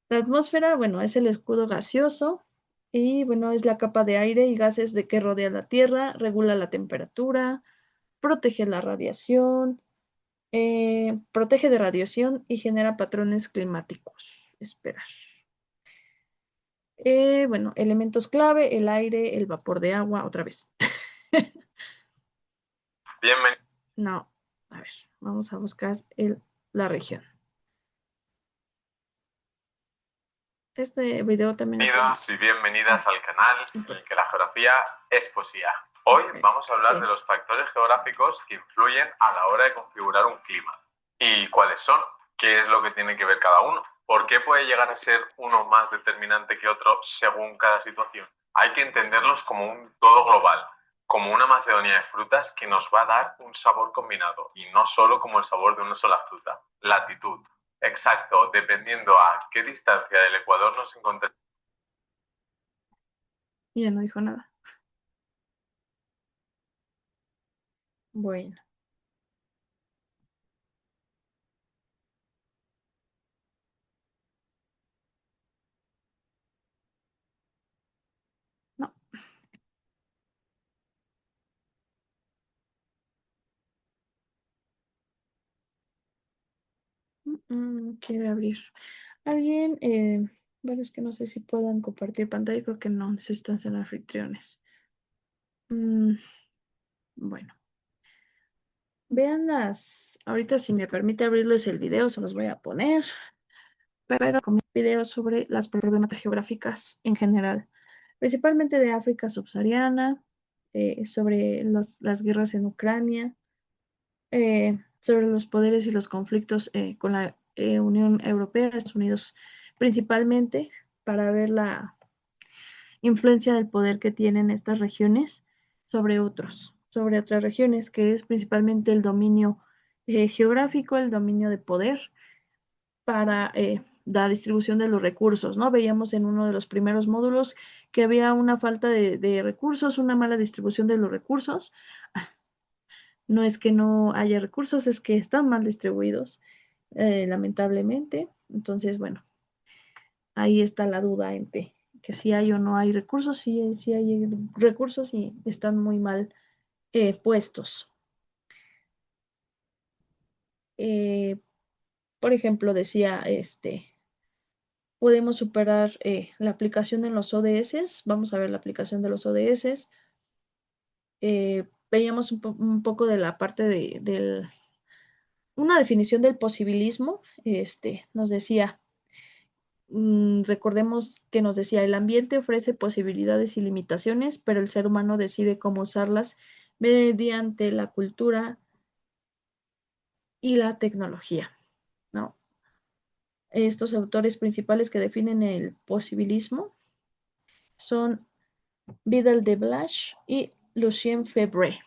La atmósfera, bueno, es el escudo gaseoso y, bueno, es la capa de aire y gases de que rodea la Tierra, regula la temperatura, protege la radiación, protege de radiación y genera patrones climáticos. Esperar. Bueno, elementos clave, el aire, el vapor de agua, otra vez. Bienvenidos. No, a ver, vamos a buscar la región. Este video también... Bienvenidos y bienvenidas al canal en el que la geografía es poesía. Hoy vamos a hablar de los factores geográficos que influyen a la hora de configurar un clima. ¿Y cuáles son? ¿Qué es lo que tiene que ver cada uno? ¿Por qué puede llegar a ser uno más determinante que otro según cada situación? Hay que entenderlos como un todo global, como una macedonia de frutas que nos va a dar un sabor combinado y no solo como el sabor de una sola fruta. Latitud. Exacto, dependiendo a qué distancia del Ecuador nos encontremos. Ya no dijo nada. Bueno. No. Quiere abrir. Alguien, bueno, es que no sé si puedan compartir pantalla, creo que no, necesitan ser anfitriones. Bueno, vean ahorita si me permite abrirles el video, se los voy a poner, pero con videos sobre las problemáticas geográficas en general, principalmente de África subsahariana, sobre las guerras en Ucrania, sobre los poderes y los conflictos con la Unión Europea, Estados Unidos, principalmente para ver la influencia del poder que tienen estas regiones sobre otras regiones, que es principalmente el dominio geográfico, el dominio de poder para la distribución de los recursos, ¿no? Veíamos en uno de los primeros módulos que había una falta de recursos, una mala distribución de los recursos. No es que no haya recursos, es que están mal distribuidos, lamentablemente. Entonces, bueno, ahí está la duda entre que si hay o no hay recursos, si hay recursos y están muy mal puestos. Por ejemplo, decía, podemos superar la aplicación en los ODS. Vamos a ver la aplicación de los ODS. Veíamos un poco de la parte una definición del posibilismo. Nos decía, recordemos que nos decía, el ambiente ofrece posibilidades y limitaciones, pero el ser humano decide cómo usarlas mediante la cultura y la tecnología, ¿no? Estos autores principales que definen el posibilismo son Vidal de Blas y Lucien Febvre.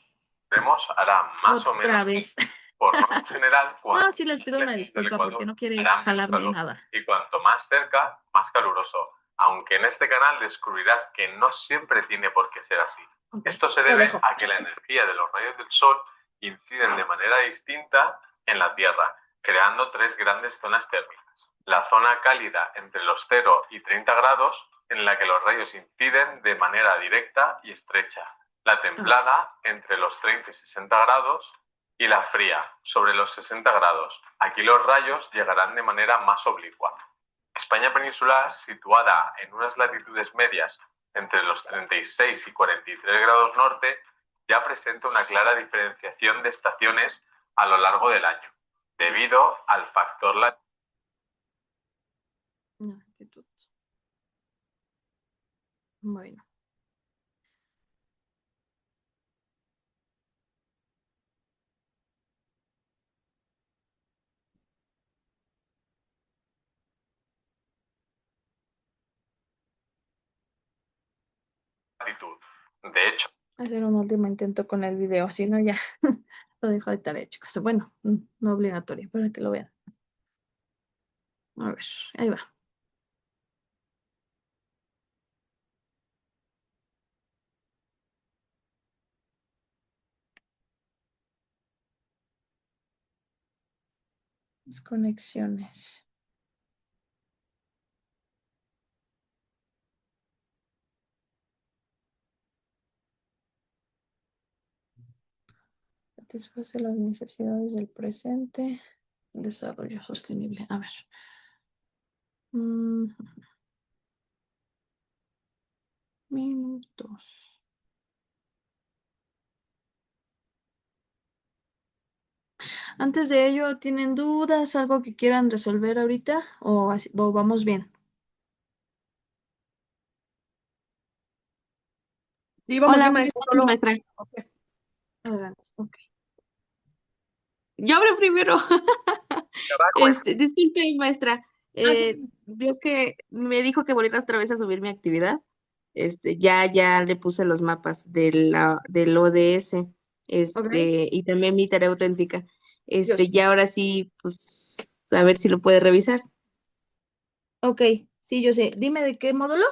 Vemos ahora más o Otra menos vez. por norma general. No, sí les pido una disculpa porque no quiere jalarme nada. Y cuanto más cerca, más caluroso. Aunque en este canal descubrirás que no siempre tiene por qué ser así. Okay, Esto se debe a que la energía de los rayos del sol inciden de manera distinta en la Tierra, creando tres grandes zonas térmicas. La zona cálida entre los 0 y 30 grados, en la que los rayos inciden de manera directa y estrecha. La templada, entre los 30 y 60 grados, y la fría, sobre los 60 grados. Aquí los rayos llegarán de manera más oblicua. España peninsular, situada en unas latitudes medias entre los 36 y 43 grados norte, ya presenta una clara diferenciación de estaciones a lo largo del año, debido al factor latitud. Bueno. latitud. De hecho, Hacer un último intento con el video, si no ya lo dejo de tarea, chicos. Bueno, no obligatorio, para que lo vean. A ver, ahí va. Las conexiones. Satisface las necesidades del presente. Desarrollo sostenible. A ver. Minutos. Antes de ello, ¿tienen dudas? ¿Algo que quieran resolver ahorita? ¿O vamos bien? Sí, vamos Hola, bien, buenas maestra. tardes, maestra. Adelante. Ok. Yo hablo primero. Disculpe, maestra. Sí. Vio que me dijo que volviera otra vez a subir mi actividad. Ya le puse los mapas del ODS, Ok. y también mi tarea auténtica. Yo sí. Ya ahora sí, pues, a ver si lo puede revisar. Ok, sí, yo sé. Dime de qué módulo.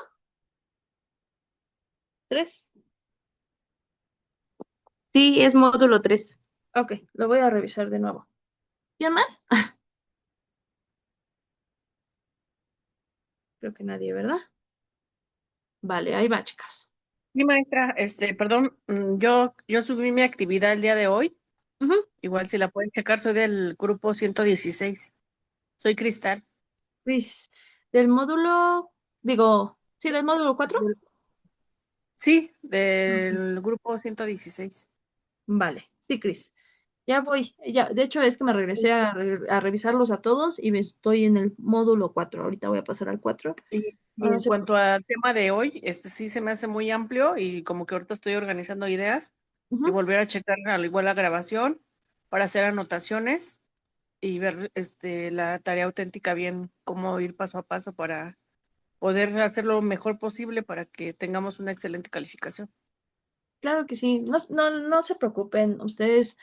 3. Sí, es módulo 3. Ok, lo voy a revisar de nuevo. ¿Quién más? Creo que nadie, ¿verdad? Vale, ahí va, chicas. Sí, maestra, perdón, yo subí mi actividad el día de hoy. Ujú. Igual si la pueden checar, soy del grupo 116. Soy Cristal. Cris, del módulo, sí, del módulo 4. Sí, del grupo 116. Vale, sí, Cris. Ya voy. Ya, de hecho, es que me regresé a revisarlos a todos y me estoy en el módulo 4. Ahorita voy a pasar al 4. Y en cuanto al tema de hoy, sí se me hace muy amplio y como que ahorita estoy organizando ideas y volver a checar al igual la grabación para hacer anotaciones y ver la tarea auténtica bien, cómo ir paso a paso para poder hacer lo mejor posible para que tengamos una excelente calificación. Claro que sí. No se preocupen. Ustedes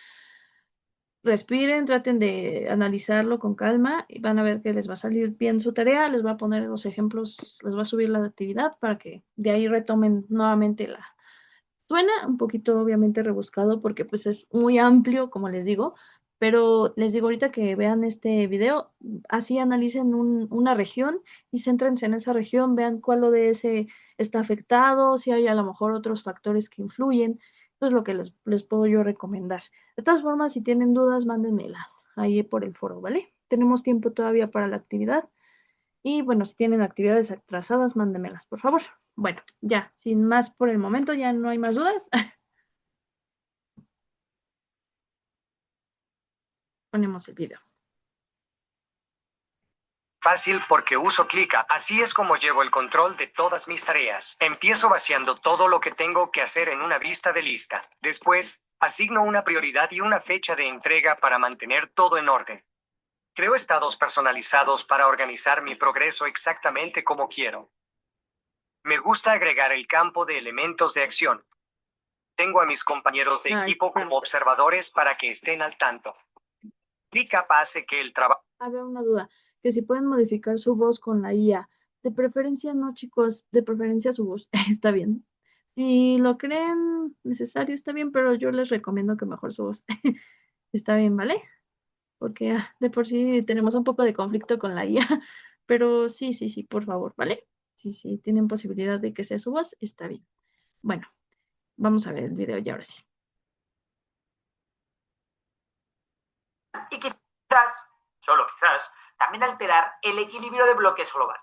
respiren, traten de analizarlo con calma y van a ver que les va a salir bien su tarea, les va a poner los ejemplos, les va a subir la actividad para que de ahí retomen nuevamente la. Suena un poquito obviamente rebuscado porque pues es muy amplio, como les digo, pero les digo ahorita que vean este video, así analicen una región y céntrense en esa región, vean cuál lo de ese está afectado, si hay a lo mejor otros factores que influyen. Eso es lo que les puedo yo recomendar. De todas formas, si tienen dudas, mándenmelas ahí por el foro, ¿vale? Tenemos tiempo todavía para la actividad. Y bueno, si tienen actividades atrasadas, mándemelas, por favor. Bueno, ya, sin más por el momento, ya no hay más dudas. Ponemos el video. Fácil porque uso Clica. Así es como llevo el control de todas mis tareas. Empiezo vaciando todo lo que tengo que hacer en una vista de lista. Después, asigno una prioridad y una fecha de entrega para mantener todo en orden. Creo estados personalizados para organizar mi progreso exactamente como quiero. Me gusta agregar el campo de elementos de acción. Tengo a mis compañeros de equipo como observadores para que estén al tanto. Clica hace que el trabajo... Había una duda, que si pueden modificar su voz con la IA. De preferencia no, chicos, de preferencia su voz. Está bien. Si lo creen necesario, está bien, pero yo les recomiendo que mejor su voz. Está bien, ¿vale? Porque de por sí tenemos un poco de conflicto con la IA. Pero sí, sí, sí, por favor, ¿vale? Sí, sí, tienen posibilidad de que sea su voz, está bien. Bueno, vamos a ver el video ya ahora sí. Y quizás, solo quizás, también alterar el equilibrio de bloques global.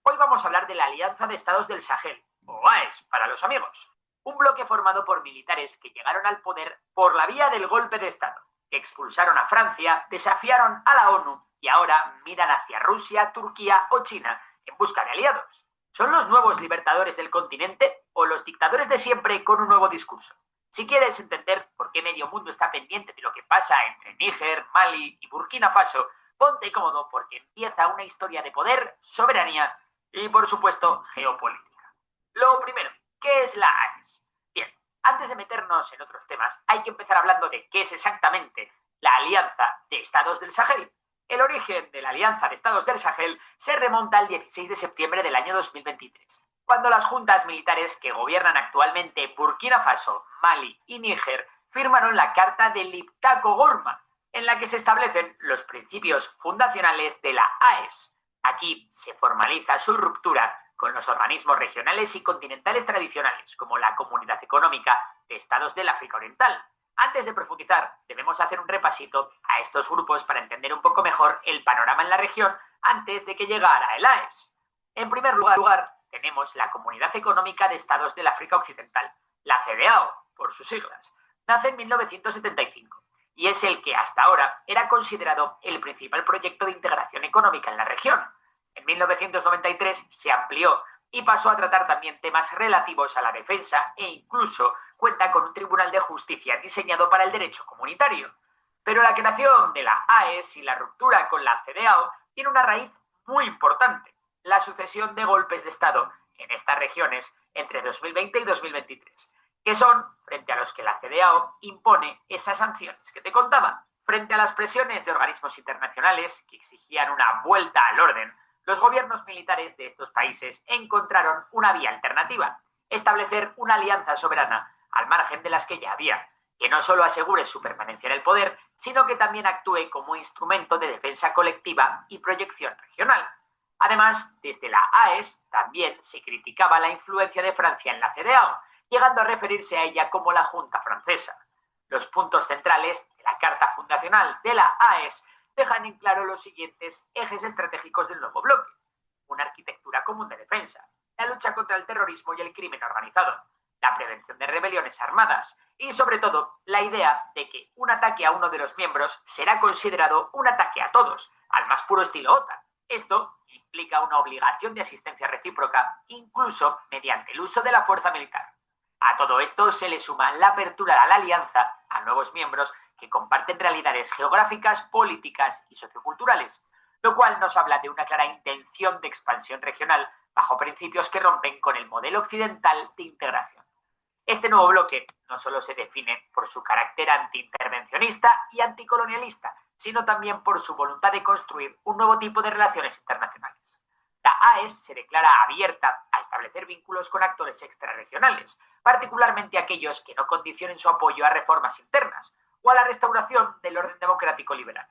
Hoy vamos a hablar de la Alianza de Estados del Sahel, o AES para los amigos, un bloque formado por militares que llegaron al poder por la vía del golpe de Estado, que expulsaron a Francia, desafiaron a la ONU y ahora miran hacia Rusia, Turquía o China en busca de aliados. ¿Son los nuevos libertadores del continente o los dictadores de siempre con un nuevo discurso? Si quieres entender por qué medio mundo está pendiente de lo que pasa entre Níger, Mali y Burkina Faso, ponte cómodo porque empieza una historia de poder, soberanía y, por supuesto, geopolítica. Lo primero, ¿qué es la AES? Bien, antes de meternos en otros temas, hay que empezar hablando de qué es exactamente la Alianza de Estados del Sahel. El origen de la Alianza de Estados del Sahel se remonta al 16 de septiembre del año 2023, cuando las juntas militares que gobiernan actualmente Burkina Faso, Mali y Níger firmaron la Carta de Liptako-Gourma, en la que se establecen los principios fundacionales de la AES. Aquí se formaliza su ruptura con los organismos regionales y continentales tradicionales, como la Comunidad Económica de Estados del África Oriental. Antes de profundizar, debemos hacer un repasito a estos grupos para entender un poco mejor el panorama en la región antes de que llegara el AES. En primer lugar, tenemos la Comunidad Económica de Estados del África Occidental, la CEDEAO, por sus siglas. Nace en 1975 y es el que hasta ahora era considerado el principal proyecto de integración económica en la región. En 1993 se amplió y pasó a tratar también temas relativos a la defensa e incluso cuenta con un tribunal de justicia diseñado para el derecho comunitario. Pero la creación de la AES y la ruptura con la CEDEAO tiene una raíz muy importante: la sucesión de golpes de Estado en estas regiones entre 2020 y 2023, que son frente a los que la CEDEAO impone esas sanciones que te contaba. Frente a las presiones de organismos internacionales que exigían una vuelta al orden, los gobiernos militares de estos países encontraron una vía alternativa: establecer una alianza soberana al margen de las que ya había, que no solo asegure su permanencia en el poder, sino que también actúe como instrumento de defensa colectiva y proyección regional. Además, desde la AES también se criticaba la influencia de Francia en la CEDEAO, llegando a referirse a ella como la Junta Francesa. Los puntos centrales de la Carta Fundacional de la AES dejan en claro los siguientes ejes estratégicos del nuevo bloque: una arquitectura común de defensa, la lucha contra el terrorismo y el crimen organizado, la prevención de rebeliones armadas y, sobre todo, la idea de que un ataque a uno de los miembros será considerado un ataque a todos, al más puro estilo OTAN. Esto implica una obligación de asistencia recíproca, incluso mediante el uso de la fuerza militar. A todo esto se le suma la apertura a la alianza a nuevos miembros que comparten realidades geográficas, políticas y socioculturales, lo cual nos habla de una clara intención de expansión regional bajo principios que rompen con el modelo occidental de integración. Este nuevo bloque no solo se define por su carácter antiintervencionista y anticolonialista, sino también por su voluntad de construir un nuevo tipo de relaciones internacionales. La AES se declara abierta a establecer vínculos con actores extrarregionales, particularmente aquellos que no condicionen su apoyo a reformas internas o a la restauración del orden democrático liberal.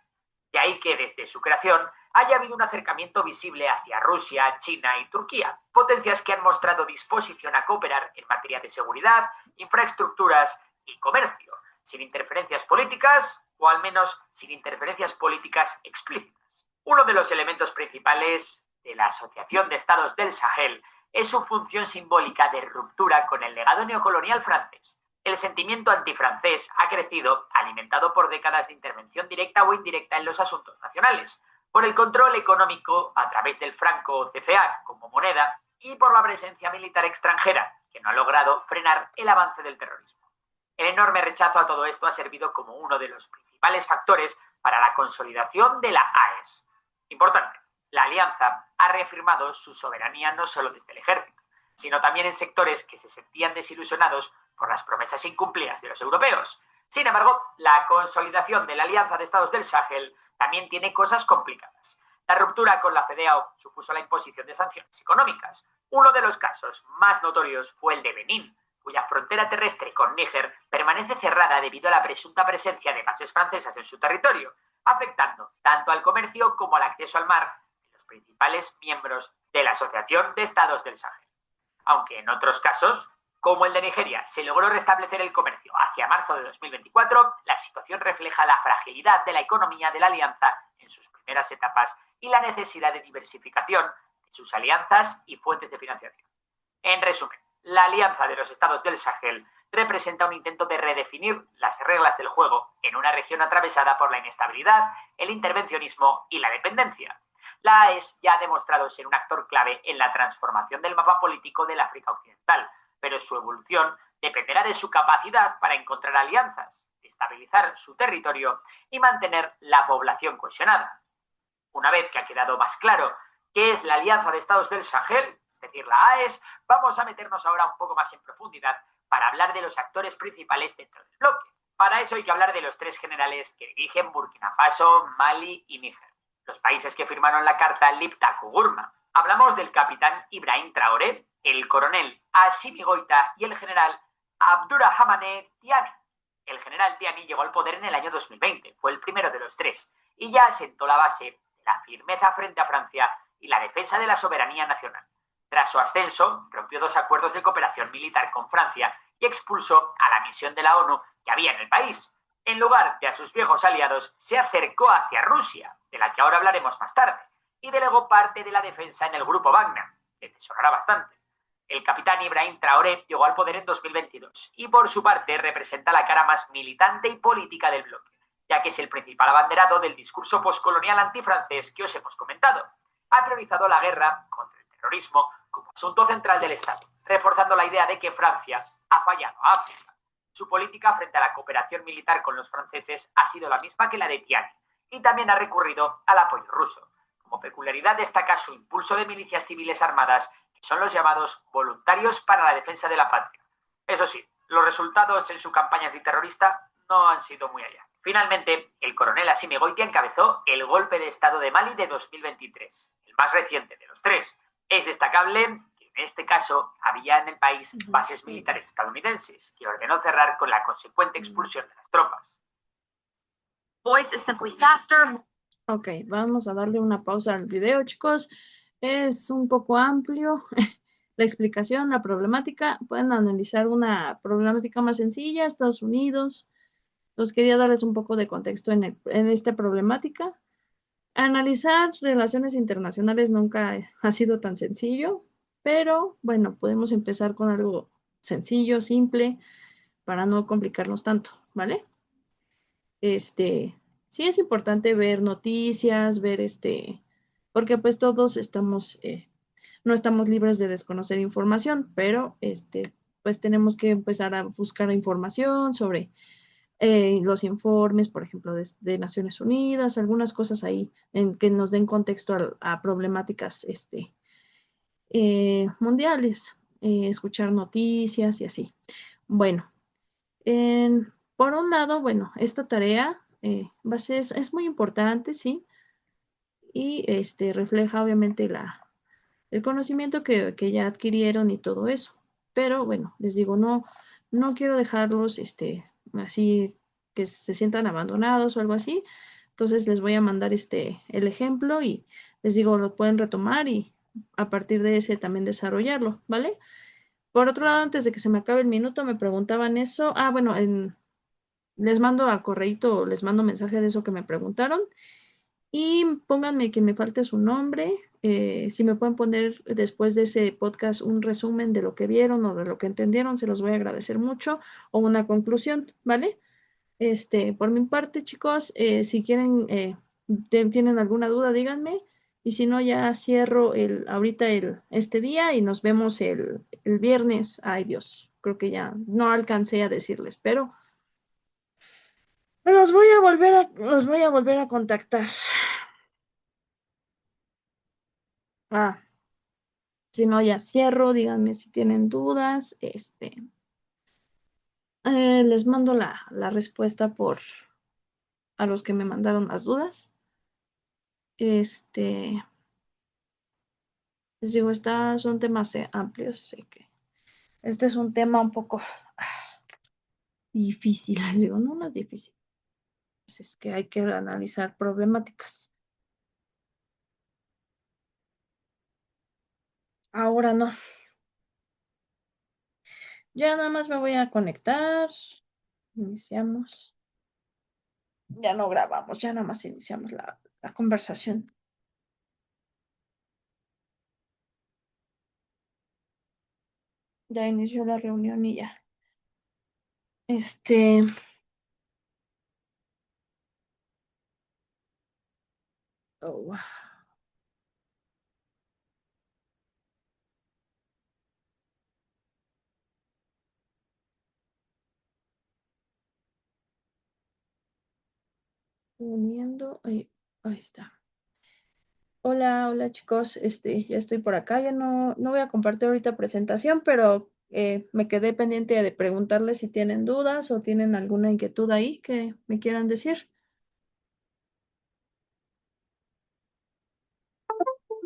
De ahí que desde su creación haya habido un acercamiento visible hacia Rusia, China y Turquía, potencias que han mostrado disposición a cooperar en materia de seguridad, infraestructuras y comercio, sin interferencias políticas o al menos sin interferencias políticas explícitas. Uno de los elementos principales de la Asociación de Estados del Sahel es su función simbólica de ruptura con el legado neocolonial francés. El sentimiento antifrancés ha crecido, alimentado por décadas de intervención directa o indirecta en los asuntos nacionales, por el control económico a través del franco CFA como moneda y por la presencia militar extranjera, que no ha logrado frenar el avance del terrorismo. El enorme rechazo a todo esto ha servido como uno de los principales factores para la consolidación de la AES. Importante, la alianza ha reafirmado su soberanía no solo desde el ejército, sino también en sectores que se sentían desilusionados por las promesas incumplidas de los europeos. Sin embargo, la consolidación de la Alianza de Estados del Sahel también tiene cosas complicadas. La ruptura con la CEDEAO supuso la imposición de sanciones económicas. Uno de los casos más notorios fue el de Benín, cuya frontera terrestre con Níger permanece cerrada debido a la presunta presencia de bases francesas en su territorio, afectando tanto al comercio como al acceso al mar de los principales miembros de la Asociación de Estados del Sahel. Aunque en otros casos, como el de Nigeria, se logró restablecer el comercio hacia marzo de 2024, la situación refleja la fragilidad de la economía de la alianza en sus primeras etapas y la necesidad de diversificación de sus alianzas y fuentes de financiación. En resumen, la alianza de los estados del Sahel representa un intento de redefinir las reglas del juego en una región atravesada por la inestabilidad, el intervencionismo y la dependencia. La AES ya ha demostrado ser un actor clave en la transformación del mapa político del África Occidental, pero su evolución dependerá de su capacidad para encontrar alianzas, estabilizar su territorio y mantener la población cohesionada. Una vez que ha quedado más claro qué es la Alianza de Estados del Sahel, es decir, la AES, vamos a meternos ahora un poco más en profundidad para hablar de los actores principales dentro del bloque. Para eso hay que hablar de los tres generales que dirigen Burkina Faso, Mali y Níger, los países que firmaron la carta Liptako-Gurma. Hablamos del capitán Ibrahim Traoré, el coronel Assimi Goïta y el general Abdourahmane Tiani. El general Tiani llegó al poder en el año 2020, fue el primero de los tres, y ya asentó la base de la firmeza frente a Francia y la defensa de la soberanía nacional. Tras su ascenso, rompió 2 acuerdos de cooperación militar con Francia y expulsó a la misión de la ONU que había en el país. En lugar de a sus viejos aliados, se acercó hacia Rusia, de la que ahora hablaremos más tarde, y delegó parte de la defensa en el grupo Wagner, que te sonará bastante. El capitán Ibrahim Traoré llegó al poder en 2022 y por su parte representa la cara más militante y política del bloque, ya que es el principal abanderado del discurso postcolonial antifrancés que os hemos comentado. Ha priorizado la guerra contra el terrorismo como asunto central del Estado, reforzando la idea de que Francia ha fallado a África. Su política frente a la cooperación militar con los franceses ha sido la misma que la de Tiani y también ha recurrido al apoyo ruso. Como peculiaridad destaca su impulso de milicias civiles armadas, que son los llamados voluntarios para la defensa de la patria. Eso sí, los resultados en su campaña antiterrorista no han sido muy allá. Finalmente, el coronel Assimi Goïta encabezó el golpe de Estado de Mali de 2023, el más reciente de los tres. Es destacable que en este caso había en el país bases militares estadounidenses, que ordenó cerrar con la consecuente expulsión de las tropas. Voice is simply faster. Ok, vamos a darle una pausa al video, chicos. Es un poco amplio la explicación, la problemática. Pueden analizar una problemática más sencilla, Estados Unidos. Los quería darles un poco de contexto en esta problemática. Analizar relaciones internacionales nunca ha sido tan sencillo, pero bueno, podemos empezar con algo sencillo, simple, para no complicarnos tanto, ¿vale? Sí es importante ver noticias, ver porque pues todos estamos, no estamos libres de desconocer información, pero pues tenemos que empezar a buscar información sobre los informes, por ejemplo, de Naciones Unidas, algunas cosas ahí que nos den contexto a problemáticas mundiales, escuchar noticias y así. Bueno, por un lado, bueno, esta tarea es muy importante, sí, y refleja obviamente el conocimiento que ya adquirieron y todo eso. Pero bueno, les digo, no quiero dejarlos así que se sientan abandonados o algo así. Entonces les voy a mandar el ejemplo y les digo, lo pueden retomar y a partir de ese también desarrollarlo, ¿vale? Por otro lado, antes de que se me acabe el minuto, me preguntaban eso. Ah, bueno, les mando a correíto, les mando mensaje de eso que me preguntaron. Y pónganme que me falte su nombre. Si me pueden poner después de ese podcast un resumen de lo que vieron o de lo que entendieron, se los voy a agradecer mucho. O una conclusión, ¿vale? Por mi parte, chicos, si quieren, tienen alguna duda, díganme. Y si no, ya cierro ahorita este día y nos vemos el viernes. Ay, Dios, creo que ya no alcancé a decirles, pero los voy a volver a contactar. Ah, si no, ya cierro, díganme si tienen dudas. Les mando la respuesta a los que me mandaron las dudas. Les digo, son temas amplios, sé que este es un tema un poco difícil. Les digo, no es difícil. Es que hay que analizar problemáticas. Ahora no. Ya nada más me voy a conectar. Iniciamos. Ya no grabamos, ya nada más iniciamos la conversación. Ya inició la reunión y ya. Oh, uniendo. Ahí está. Hola, hola chicos. Ya estoy por acá. Ya no voy a compartir ahorita presentación, pero me quedé pendiente de preguntarles si tienen dudas o tienen alguna inquietud ahí que me quieran decir.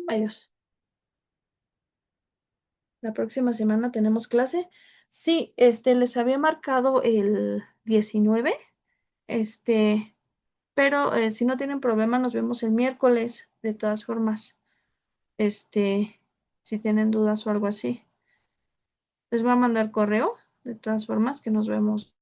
Adiós. La próxima semana tenemos clase. Sí, les había marcado el 19, pero si no tienen problema, nos vemos el miércoles, de todas formas, si tienen dudas o algo así. Les voy a mandar correo, de todas formas, que nos vemos